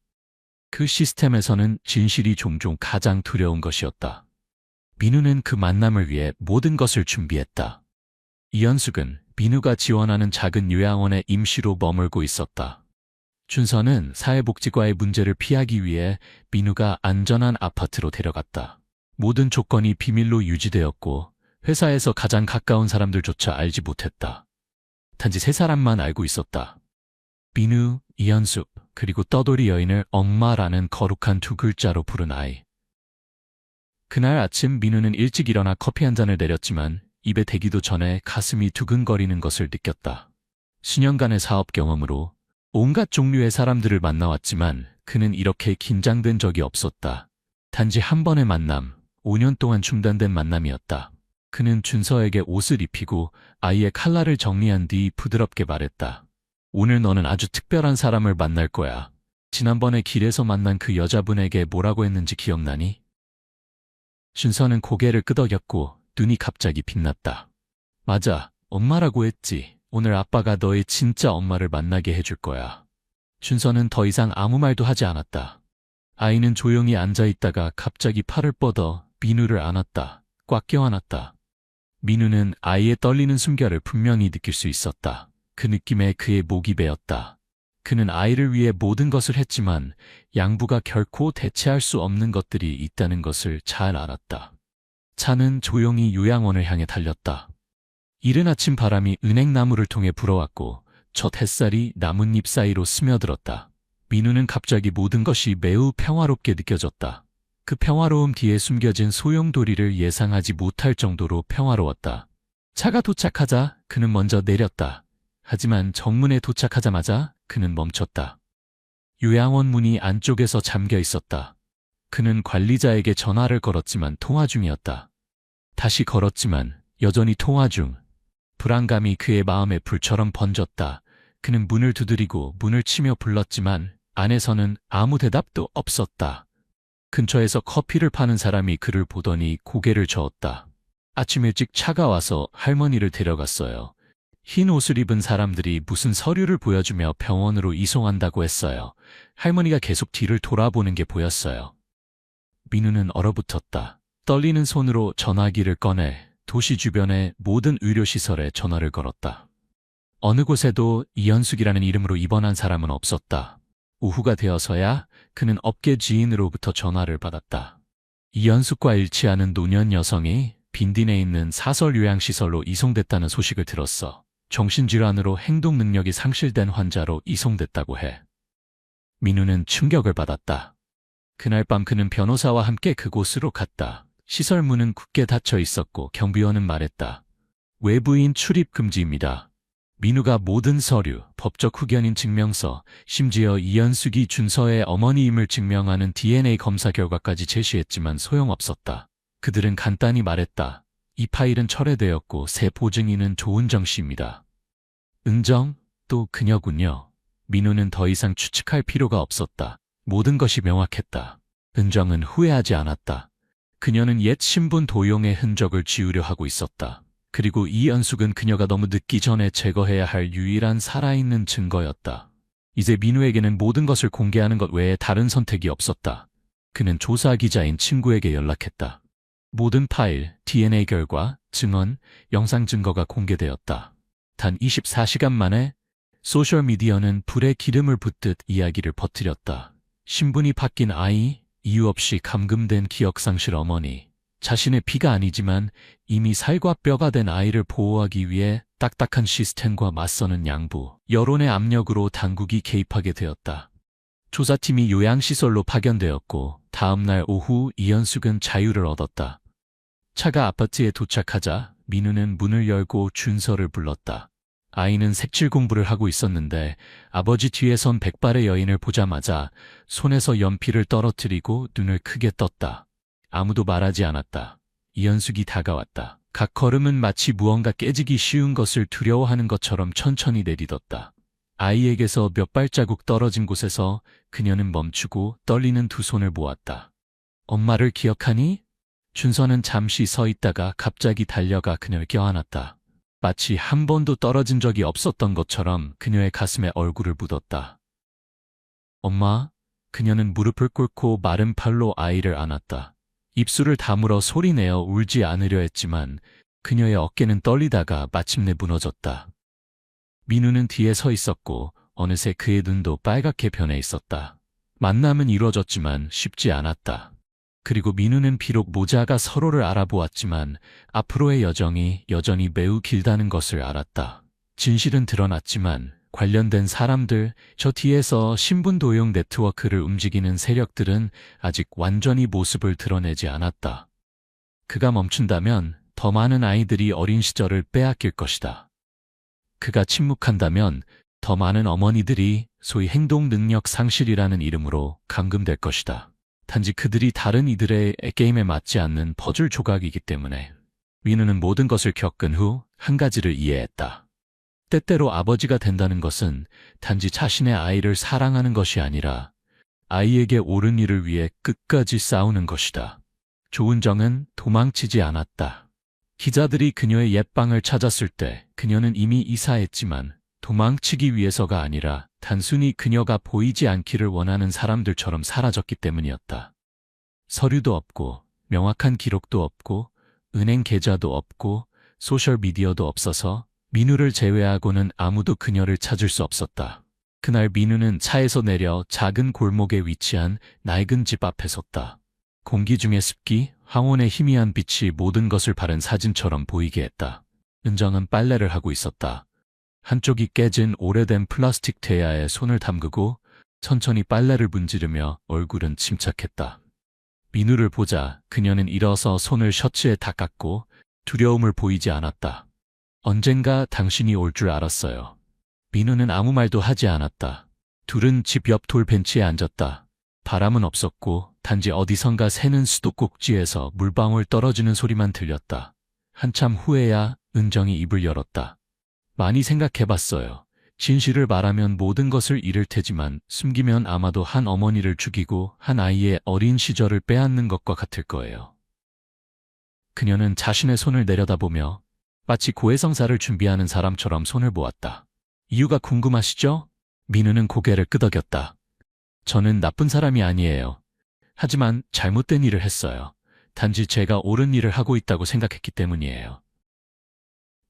그 시스템에서는 진실이 종종 가장 두려운 것이었다. 민우는 그 만남을 위해 모든 것을 준비했다. 이현숙은 민우가 지원하는 작은 요양원에 임시로 머물고 있었다. 준서는 사회복지과의 문제를 피하기 위해 민우가 안전한 아파트로 데려갔다. 모든 조건이 비밀로 유지되었고 회사에서 가장 가까운 사람들조차 알지 못했다. 단지 세 사람만 알고 있었다. 민우, 이현숙, 그리고 떠돌이 여인을 엄마라는 거룩한 두 글자로 부른 아이. 그날 아침 민우는 일찍 일어나 커피 한 잔을 내렸지만 입에 대기도 전에 가슴이 두근거리는 것을 느꼈다. 수년간의 사업 경험으로 온갖 종류의 사람들을 만나왔지만 그는 이렇게 긴장된 적이 없었다. 단지 한 번의 만남, 5년 동안 중단된 만남이었다. 그는 준서에게 옷을 입히고 아이의 칼라를 정리한 뒤 부드럽게 말했다. 오늘 너는 아주 특별한 사람을 만날 거야. 지난번에 길에서 만난 그 여자분에게 뭐라고 했는지 기억나니? 준서는 고개를 끄덕였고 눈이 갑자기 빛났다. 맞아, 엄마라고 했지. 오늘 아빠가 너의 진짜 엄마를 만나게 해줄 거야. 준서는 더 이상 아무 말도 하지 않았다. 아이는 조용히 앉아있다가 갑자기 팔을 뻗어 민우를 안았다. 꽉 껴안았다. 민우는 아이의 떨리는 숨결을 분명히 느낄 수 있었다. 그 느낌에 그의 목이 베었다. 그는 아이를 위해 모든 것을 했지만 양부가 결코 대체할 수 없는 것들이 있다는 것을 잘 알았다. 차는 조용히 요양원을 향해 달렸다. 이른 아침 바람이 은행나무를 통해 불어왔고 첫 햇살이 나뭇잎 사이로 스며들었다. 민우는 갑자기 모든 것이 매우 평화롭게 느껴졌다. 그 평화로움 뒤에 숨겨진 소용돌이를 예상하지 못할 정도로 평화로웠다. 차가 도착하자 그는 먼저 내렸다. 하지만 정문에 도착하자마자 그는 멈췄다. 요양원 문이 안쪽에서 잠겨 있었다. 그는 관리자에게 전화를 걸었지만 통화 중이었다. 다시 걸었지만 여전히 통화 중. 불안감이 그의 마음에 불처럼 번졌다. 그는 문을 두드리고 문을 치며 불렀지만 안에서는 아무 대답도 없었다. 근처에서 커피를 파는 사람이 그를 보더니 고개를 저었다. 아침 일찍 차가 와서 할머니를 데려갔어요. 흰 옷을 입은 사람들이 무슨 서류를 보여주며 병원으로 이송한다고 했어요. 할머니가 계속 뒤를 돌아보는 게 보였어요. 민우는 얼어붙었다. 떨리는 손으로 전화기를 꺼내 도시 주변의 모든 의료시설에 전화를 걸었다. 어느 곳에도 이현숙이라는 이름으로 입원한 사람은 없었다. 오후가 되어서야 그는 업계 지인으로부터 전화를 받았다. 이현숙과 일치하는 노년 여성이 빈딘에 있는 사설 요양시설로 이송됐다는 소식을 들었어. 정신질환으로 행동 능력이 상실된 환자로 이송됐다고 해. 민우는 충격을 받았다. 그날 밤 그는 변호사와 함께 그곳으로 갔다. 시설 문은 굳게 닫혀 있었고 경비원은 말했다. 외부인 출입 금지입니다. 민우가 모든 서류, 법적 후견인 증명서, 심지어 이현숙이 준서의 어머니임을 증명하는 DNA 검사 결과까지 제시했지만 소용없었다. 그들은 간단히 말했다. 이 파일은 철회되었고 새 보증인은 조은정 씨입니다. 은정? 또 그녀군요. 민우는 더 이상 추측할 필요가 없었다. 모든 것이 명확했다. 은정은 후회하지 않았다. 그녀는 옛 신분 도용의 흔적을 지우려 하고 있었다. 그리고 이현숙은 그녀가 너무 늦기 전에 제거해야 할 유일한 살아있는 증거였다. 이제 민우에게는 모든 것을 공개하는 것 외에 다른 선택이 없었다. 그는 조사 기자인 친구에게 연락했다. 모든 파일, DNA 결과, 증언, 영상 증거가 공개되었다. 단 24시간 만에 소셜미디어는 불에 기름을 붓듯 이야기를 퍼뜨렸다. 신분이 바뀐 아이, 이유 없이 감금된 기억상실 어머니, 자신의 피가 아니지만 이미 살과 뼈가 된 아이를 보호하기 위해 딱딱한 시스템과 맞서는 양부, 여론의 압력으로 당국이 개입하게 되었다. 조사팀이 요양시설로 파견되었고 다음 날 오후 이현숙은 자유를 얻었다. 차가 아파트에 도착하자 민우는 문을 열고 준서를 불렀다. 아이는 색칠 공부를 하고 있었는데 아버지 뒤에 선 백발의 여인을 보자마자 손에서 연필을 떨어뜨리고 눈을 크게 떴다. 아무도 말하지 않았다. 이현숙이 다가왔다. 각 걸음은 마치 무언가 깨지기 쉬운 것을 두려워하는 것처럼 천천히 내딛었다. 아이에게서 몇 발자국 떨어진 곳에서 그녀는 멈추고 떨리는 두 손을 모았다. 엄마를 기억하니? 준서는 잠시 서 있다가 갑자기 달려가 그녀를 껴안았다. 마치 한 번도 떨어진 적이 없었던 것처럼 그녀의 가슴에 얼굴을 묻었다. 엄마? 그녀는 무릎을 꿇고 마른 팔로 아이를 안았다. 입술을 다물어 소리내어 울지 않으려 했지만 그녀의 어깨는 떨리다가 마침내 무너졌다. 민우는 뒤에 서 있었고 어느새 그의 눈도 빨갛게 변해 있었다. 만남은 이루어졌지만 쉽지 않았다. 그리고 민우는 비록 모자가 서로를 알아보았지만 앞으로의 여정이 여전히 매우 길다는 것을 알았다. 진실은 드러났지만 관련된 사람들, 저 뒤에서 신분 도용 네트워크를 움직이는 세력들은 아직 완전히 모습을 드러내지 않았다. 그가 멈춘다면 더 많은 아이들이 어린 시절을 빼앗길 것이다. 그가 침묵한다면 더 많은 어머니들이 소위 행동 능력 상실이라는 이름으로 감금될 것이다. 단지 그들이 다른 이들의 게임에 맞지 않는 퍼즐 조각이기 때문에. 민우는 모든 것을 겪은 후 한 가지를 이해했다. 때때로 아버지가 된다는 것은 단지 자신의 아이를 사랑하는 것이 아니라 아이에게 옳은 일을 위해 끝까지 싸우는 것이다. 조은정은 도망치지 않았다. 기자들이 그녀의 옛방을 찾았을 때 그녀는 이미 이사했지만 도망치기 위해서가 아니라 단순히 그녀가 보이지 않기를 원하는 사람들처럼 사라졌기 때문이었다. 서류도 없고 명확한 기록도 없고 은행 계좌도 없고 소셜미디어도 없어서 민우를 제외하고는 아무도 그녀를 찾을 수 없었다. 그날 민우는 차에서 내려 작은 골목에 위치한 낡은 집 앞에 섰다. 공기 중의 습기, 황혼의 희미한 빛이 모든 것을 바른 사진처럼 보이게 했다. 은정은 빨래를 하고 있었다. 한쪽이 깨진 오래된 플라스틱 대야에 손을 담그고 천천히 빨래를 문지르며 얼굴은 침착했다. 민우를 보자 그녀는 일어서 손을 셔츠에 닦았고 두려움을 보이지 않았다. 언젠가 당신이 올 줄 알았어요. 민우는 아무 말도 하지 않았다. 둘은 집 옆 돌벤치에 앉았다. 바람은 없었고 단지 어디선가 새는 수도꼭지에서 물방울 떨어지는 소리만 들렸다. 한참 후에야 은정이 입을 열었다. 많이 생각해봤어요. 진실을 말하면 모든 것을 잃을 테지만 숨기면 아마도 한 어머니를 죽이고 한 아이의 어린 시절을 빼앗는 것과 같을 거예요. 그녀는 자신의 손을 내려다보며 마치 고해성사를 준비하는 사람처럼 손을 모았다. 이유가 궁금하시죠? 민우는 고개를 끄덕였다. 저는 나쁜 사람이 아니에요. 하지만 잘못된 일을 했어요. 단지 제가 옳은 일을 하고 있다고 생각했기 때문이에요.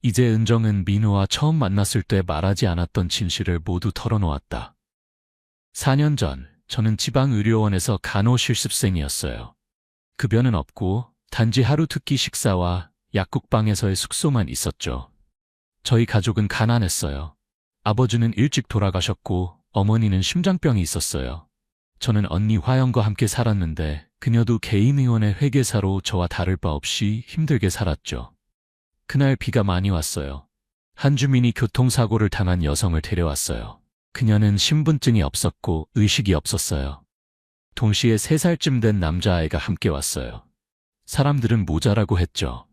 이제 은정은 민우와 처음 만났을 때 말하지 않았던 진실을 모두 털어놓았다. 4년 전 저는 지방의료원에서 간호실습생이었어요. 급여는 없고 단지 하루 특기 식사와 약국방에서의 숙소만 있었죠. 저희 가족은 가난했어요. 아버지는 일찍 돌아가셨고 어머니는 심장병이 있었어요. 저는 언니 화영과 함께 살았는데 그녀도 개인의원의 회계사로 저와 다를 바 없이 힘들게 살았죠. 그날 비가 많이 왔어요. 한 주민이 교통사고를 당한 여성을 데려왔어요. 그녀는 신분증이 없었고 의식이 없었어요. 동시에 3살쯤 된 남자아이가 함께 왔어요. 사람들은 모자라고 했죠.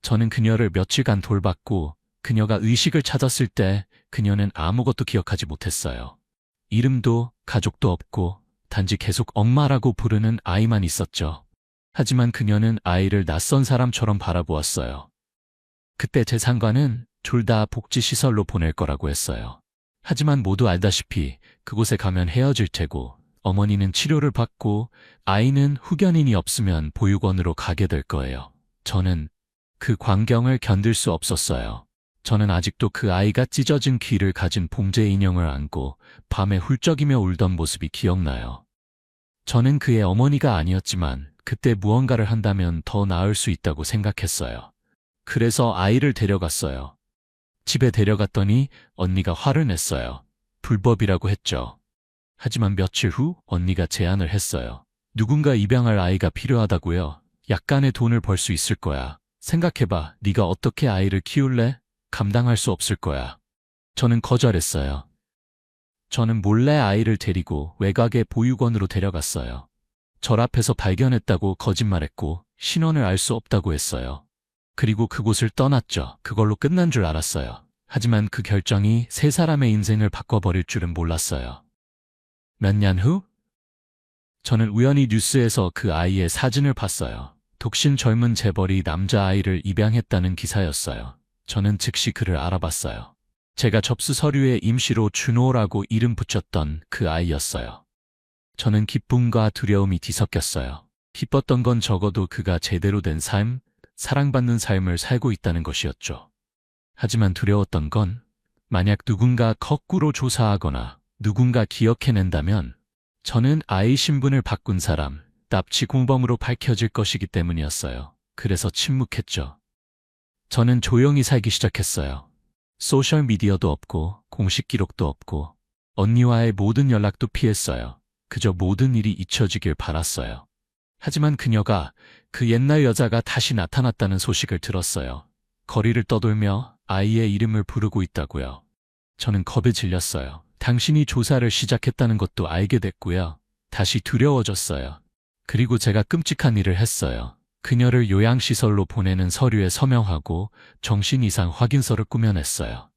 저는 그녀를 며칠간 돌봤고 그녀가 의식을 찾았을 때 그녀는 아무것도 기억하지 못했어요. 이름도 가족도 없고 단지 계속 엄마라고 부르는 아이만 있었죠. 하지만 그녀는 아이를 낯선 사람처럼 바라보았어요. 그때 제 상관은 둘 다 복지시설로 보낼 거라고 했어요. 하지만 모두 알다시피 그곳에 가면 헤어질 테고 어머니는 치료를 받고 아이는 후견인이 없으면 보육원으로 가게 될 거예요. 저는 그 광경을 견딜 수 없었어요. 저는 아직도 그 아이가 찢어진 귀를 가진 봉제 인형을 안고 밤에 훌쩍이며 울던 모습이 기억나요. 저는 그의 어머니가 아니었지만 그때 무언가를 한다면 더 나을 수 있다고 생각했어요. 그래서 아이를 데려갔어요. 집에 데려갔더니 언니가 화를 냈어요. 불법이라고 했죠. 하지만 며칠 후 언니가 제안을 했어요. 누군가 입양할 아이가 필요하다고요. 약간의 돈을 벌 수 있을 거야. 생각해봐. 네가 어떻게 아이를 키울래? 감당할 수 없을 거야. 저는 거절했어요. 저는 몰래 아이를 데리고 외곽의 보육원으로 데려갔어요. 절 앞에서 발견했다고 거짓말했고 신원을 알 수 없다고 했어요. 그리고 그곳을 떠났죠. 그걸로 끝난 줄 알았어요. 하지만 그 결정이 세 사람의 인생을 바꿔버릴 줄은 몰랐어요. 몇 년 후, 저는 우연히 뉴스에서 그 아이의 사진을 봤어요. 독신 젊은 재벌이 남자아이를 입양했다는 기사였어요. 저는 즉시 그를 알아봤어요. 제가 접수 서류에 임시로 준호라고 이름 붙였던 그 아이였어요. 저는 기쁨과 두려움이 뒤섞였어요. 기뻤던 건 적어도 그가 제대로 된 삶, 사랑받는 삶을 살고 있다는 것이었죠. 하지만 두려웠던 건 만약 누군가 거꾸로 조사하거나 누군가 기억해낸다면 저는 아이 신분을 바꾼 사람, 납치 공범으로 밝혀질 것이기 때문이었어요. 그래서 침묵했죠. 저는 조용히 살기 시작했어요. 소셜미디어도 없고 공식 기록도 없고 언니와의 모든 연락도 피했어요. 그저 모든 일이 잊혀지길 바랐어요. 하지만 그녀가 그 옛날 여자가 다시 나타났다는 소식을 들었어요. 거리를 떠돌며 아이의 이름을 부르고 있다고요. 저는 겁에 질렸어요. 당신이 조사를 시작했다는 것도 알게 됐고요. 다시 두려워졌어요. 그리고 제가 끔찍한 일을 했어요. 그녀를 요양시설로 보내는 서류에 서명하고 정신 이상 확인서를 꾸며냈어요.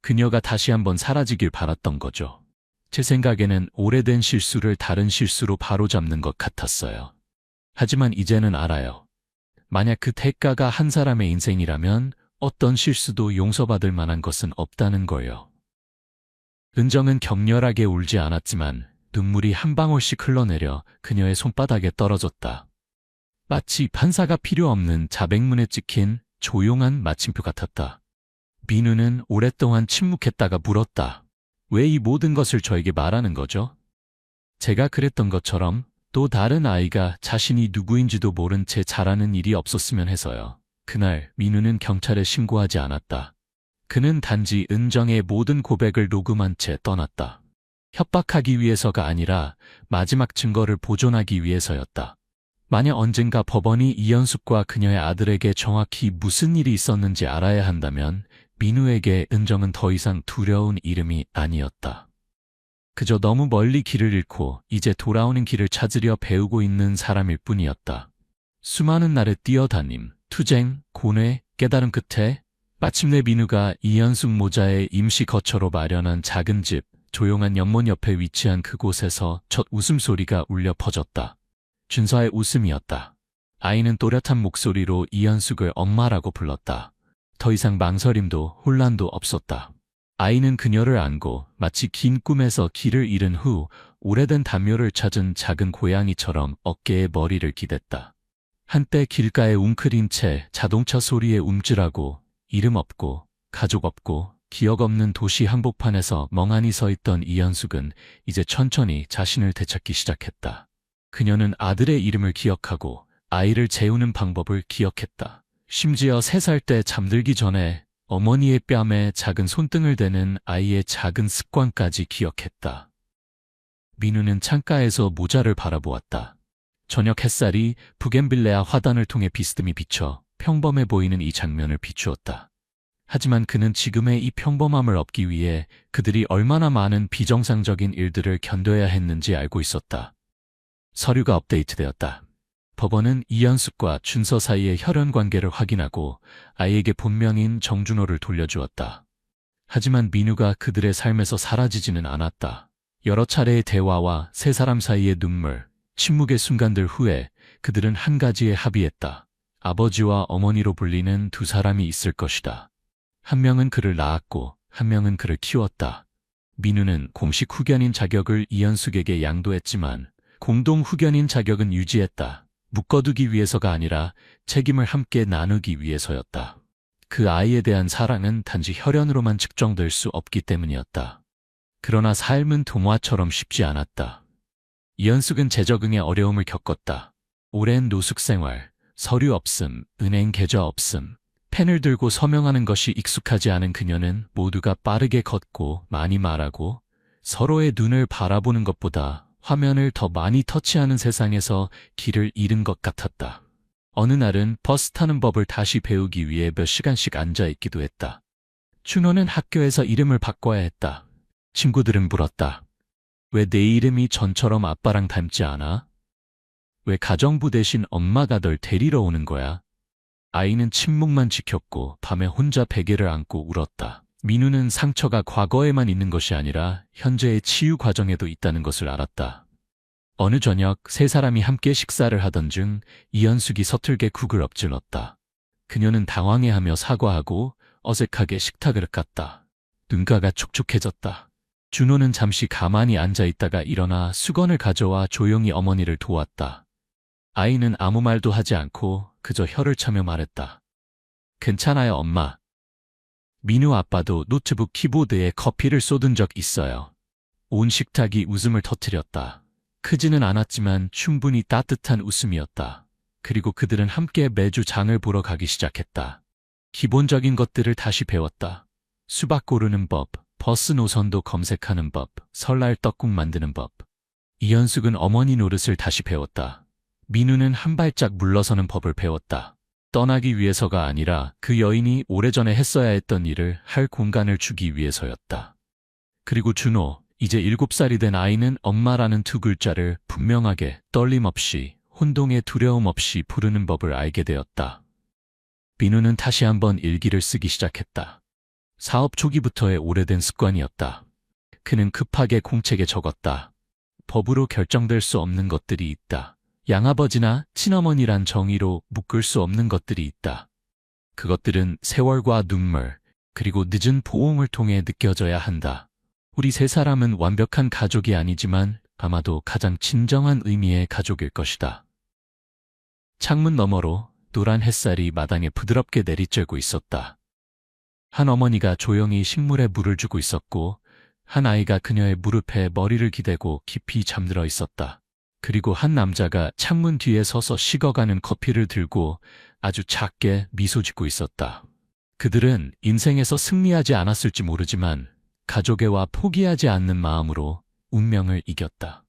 그녀가 다시 한번 사라지길 바랐던 거죠. 제 생각에는 오래된 실수를 다른 실수로 바로잡는 것 같았어요. 하지만 이제는 알아요. 만약 그 대가가 한 사람의 인생이라면 어떤 실수도 용서받을 만한 것은 없다는 거예요. 은정은 격렬하게 울지 않았지만 눈물이 한 방울씩 흘러내려 그녀의 손바닥에 떨어졌다. 마치 판사가 필요 없는 자백문에 찍힌 조용한 마침표 같았다. 민우는 오랫동안 침묵했다가 물었다. 왜 이 모든 것을 저에게 말하는 거죠? 제가 그랬던 것처럼 또 다른 아이가 자신이 누구인지도 모른 채 자라는 일이 없었으면 해서요. 그날 민우는 경찰에 신고하지 않았다. 그는 단지 은정의 모든 고백을 녹음한 채 떠났다. 협박하기 위해서가 아니라 마지막 증거를 보존하기 위해서였다. 만약 언젠가 법원이 이현숙과 그녀의 아들에게 정확히 무슨 일이 있었는지 알아야 한다면 민우에게 은정은 더 이상 두려운 이름이 아니었다. 그저 너무 멀리 길을 잃고 이제 돌아오는 길을 찾으려 배우고 있는 사람일 뿐이었다. 수많은 날의 뛰어다님, 투쟁, 고뇌, 깨달음 끝에 마침내 민우가 이현숙 모자의 임시 거처로 마련한 작은 집, 조용한 연못 옆에 위치한 그곳에서 첫 웃음소리가 울려 퍼졌다. 준서의 웃음이었다. 아이는 또렷한 목소리로 이현숙을 엄마라고 불렀다. 더 이상 망설임도 혼란도 없었다. 아이는 그녀를 안고 마치 긴 꿈에서 길을 잃은 후 오래된 담요를 찾은 작은 고양이처럼 어깨에 머리를 기댔다. 한때 길가에 웅크린 채 자동차 소리에 움찔하고 이름 없고 가족 없고 기억 없는 도시 한복판에서 멍하니 서 있던 이현숙은 이제 천천히 자신을 되찾기 시작했다. 그녀는 아들의 이름을 기억하고 아이를 재우는 방법을 기억했다. 심지어 3살 때 잠들기 전에 어머니의 뺨에 작은 손등을 대는 아이의 작은 습관까지 기억했다. 민우는 창가에서 모자를 바라보았다. 저녁 햇살이 부겐빌레아 화단을 통해 비스듬히 비쳐 평범해 보이는 이 장면을 비추었다. 하지만 그는 지금의 이 평범함을 얻기 위해 그들이 얼마나 많은 비정상적인 일들을 견뎌야 했는지 알고 있었다. 서류가 업데이트되었다. 법원은 이현숙과 준서 사이의 혈연 관계를 확인하고 아이에게 본명인 정준호를 돌려주었다. 하지만 민우가 그들의 삶에서 사라지지는 않았다. 여러 차례의 대화와 세 사람 사이의 눈물, 침묵의 순간들 후에 그들은 한 가지에 합의했다. 아버지와 어머니로 불리는 두 사람이 있을 것이다. 한 명은 그를 낳았고 한 명은 그를 키웠다. 민우는 공식 후견인 자격을 이현숙에게 양도했지만 공동 후견인 자격은 유지했다. 묶어두기 위해서가 아니라 책임을 함께 나누기 위해서였다. 그 아이에 대한 사랑은 단지 혈연으로만 측정될 수 없기 때문이었다. 그러나 삶은 동화처럼 쉽지 않았다. 이현숙은 재적응에 어려움을 겪었다. 오랜 노숙 생활, 서류 없음, 은행 계좌 없음, 펜을 들고 서명하는 것이 익숙하지 않은 그녀는 모두가 빠르게 걷고 많이 말하고 서로의 눈을 바라보는 것보다 화면을 더 많이 터치하는 세상에서 길을 잃은 것 같았다. 어느 날은 버스 타는 법을 다시 배우기 위해 몇 시간씩 앉아있기도 했다. 준호는 학교에서 이름을 바꿔야 했다. 친구들은 물었다. 왜 내 이름이 전처럼 아빠랑 닮지 않아? 왜 가정부 대신 엄마가 널 데리러 오는 거야? 아이는 침묵만 지켰고 밤에 혼자 베개를 안고 울었다. 민우는 상처가 과거에만 있는 것이 아니라 현재의 치유 과정에도 있다는 것을 알았다. 어느 저녁 세 사람이 함께 식사를 하던 중 이현숙이 서툴게 국을 엎질렀다. 그녀는 당황해하며 사과하고 어색하게 식탁을 깠다. 눈가가 촉촉해졌다. 준호는 잠시 가만히 앉아있다가 일어나 수건을 가져와 조용히 어머니를 도왔다. 아이는 아무 말도 하지 않고 그저 혀를 차며 말했다. 괜찮아요, 엄마. 민우 아빠도 노트북 키보드에 커피를 쏟은 적 있어요. 온 식탁이 웃음을 터뜨렸다. 크지는 않았지만 충분히 따뜻한 웃음이었다. 그리고 그들은 함께 매주 장을 보러 가기 시작했다. 기본적인 것들을 다시 배웠다. 수박 고르는 법, 버스 노선도 검색하는 법, 설날 떡국 만드는 법. 이현숙은 어머니 노릇을 다시 배웠다. 민우는 한 발짝 물러서는 법을 배웠다. 떠나기 위해서가 아니라 그 여인이 오래전에 했어야 했던 일을 할 공간을 주기 위해서였다. 그리고 준호, 이제 7살이 된 아이는 엄마라는 두 글자를 분명하게 떨림 없이 혼동의 두려움 없이 부르는 법을 알게 되었다. 민우는 다시 한번 일기를 쓰기 시작했다. 사업 초기부터의 오래된 습관이었다. 그는 급하게 공책에 적었다. 법으로 결정될 수 없는 것들이 있다. 양아버지나 친어머니란 정의로 묶을 수 없는 것들이 있다. 그것들은 세월과 눈물, 그리고 늦은 보험을 통해 느껴져야 한다. 우리 세 사람은 완벽한 가족이 아니지만 아마도 가장 진정한 의미의 가족일 것이다. 창문 너머로 노란 햇살이 마당에 부드럽게 내리쬐고 있었다. 한 어머니가 조용히 식물에 물을 주고 있었고 한 아이가 그녀의 무릎에 머리를 기대고 깊이 잠들어 있었다. 그리고 한 남자가 창문 뒤에 서서 식어가는 커피를 들고 아주 작게 미소 짓고 있었다. 그들은 인생에서 승리하지 않았을지 모르지만 가족애와 포기하지 않는 마음으로 운명을 이겼다.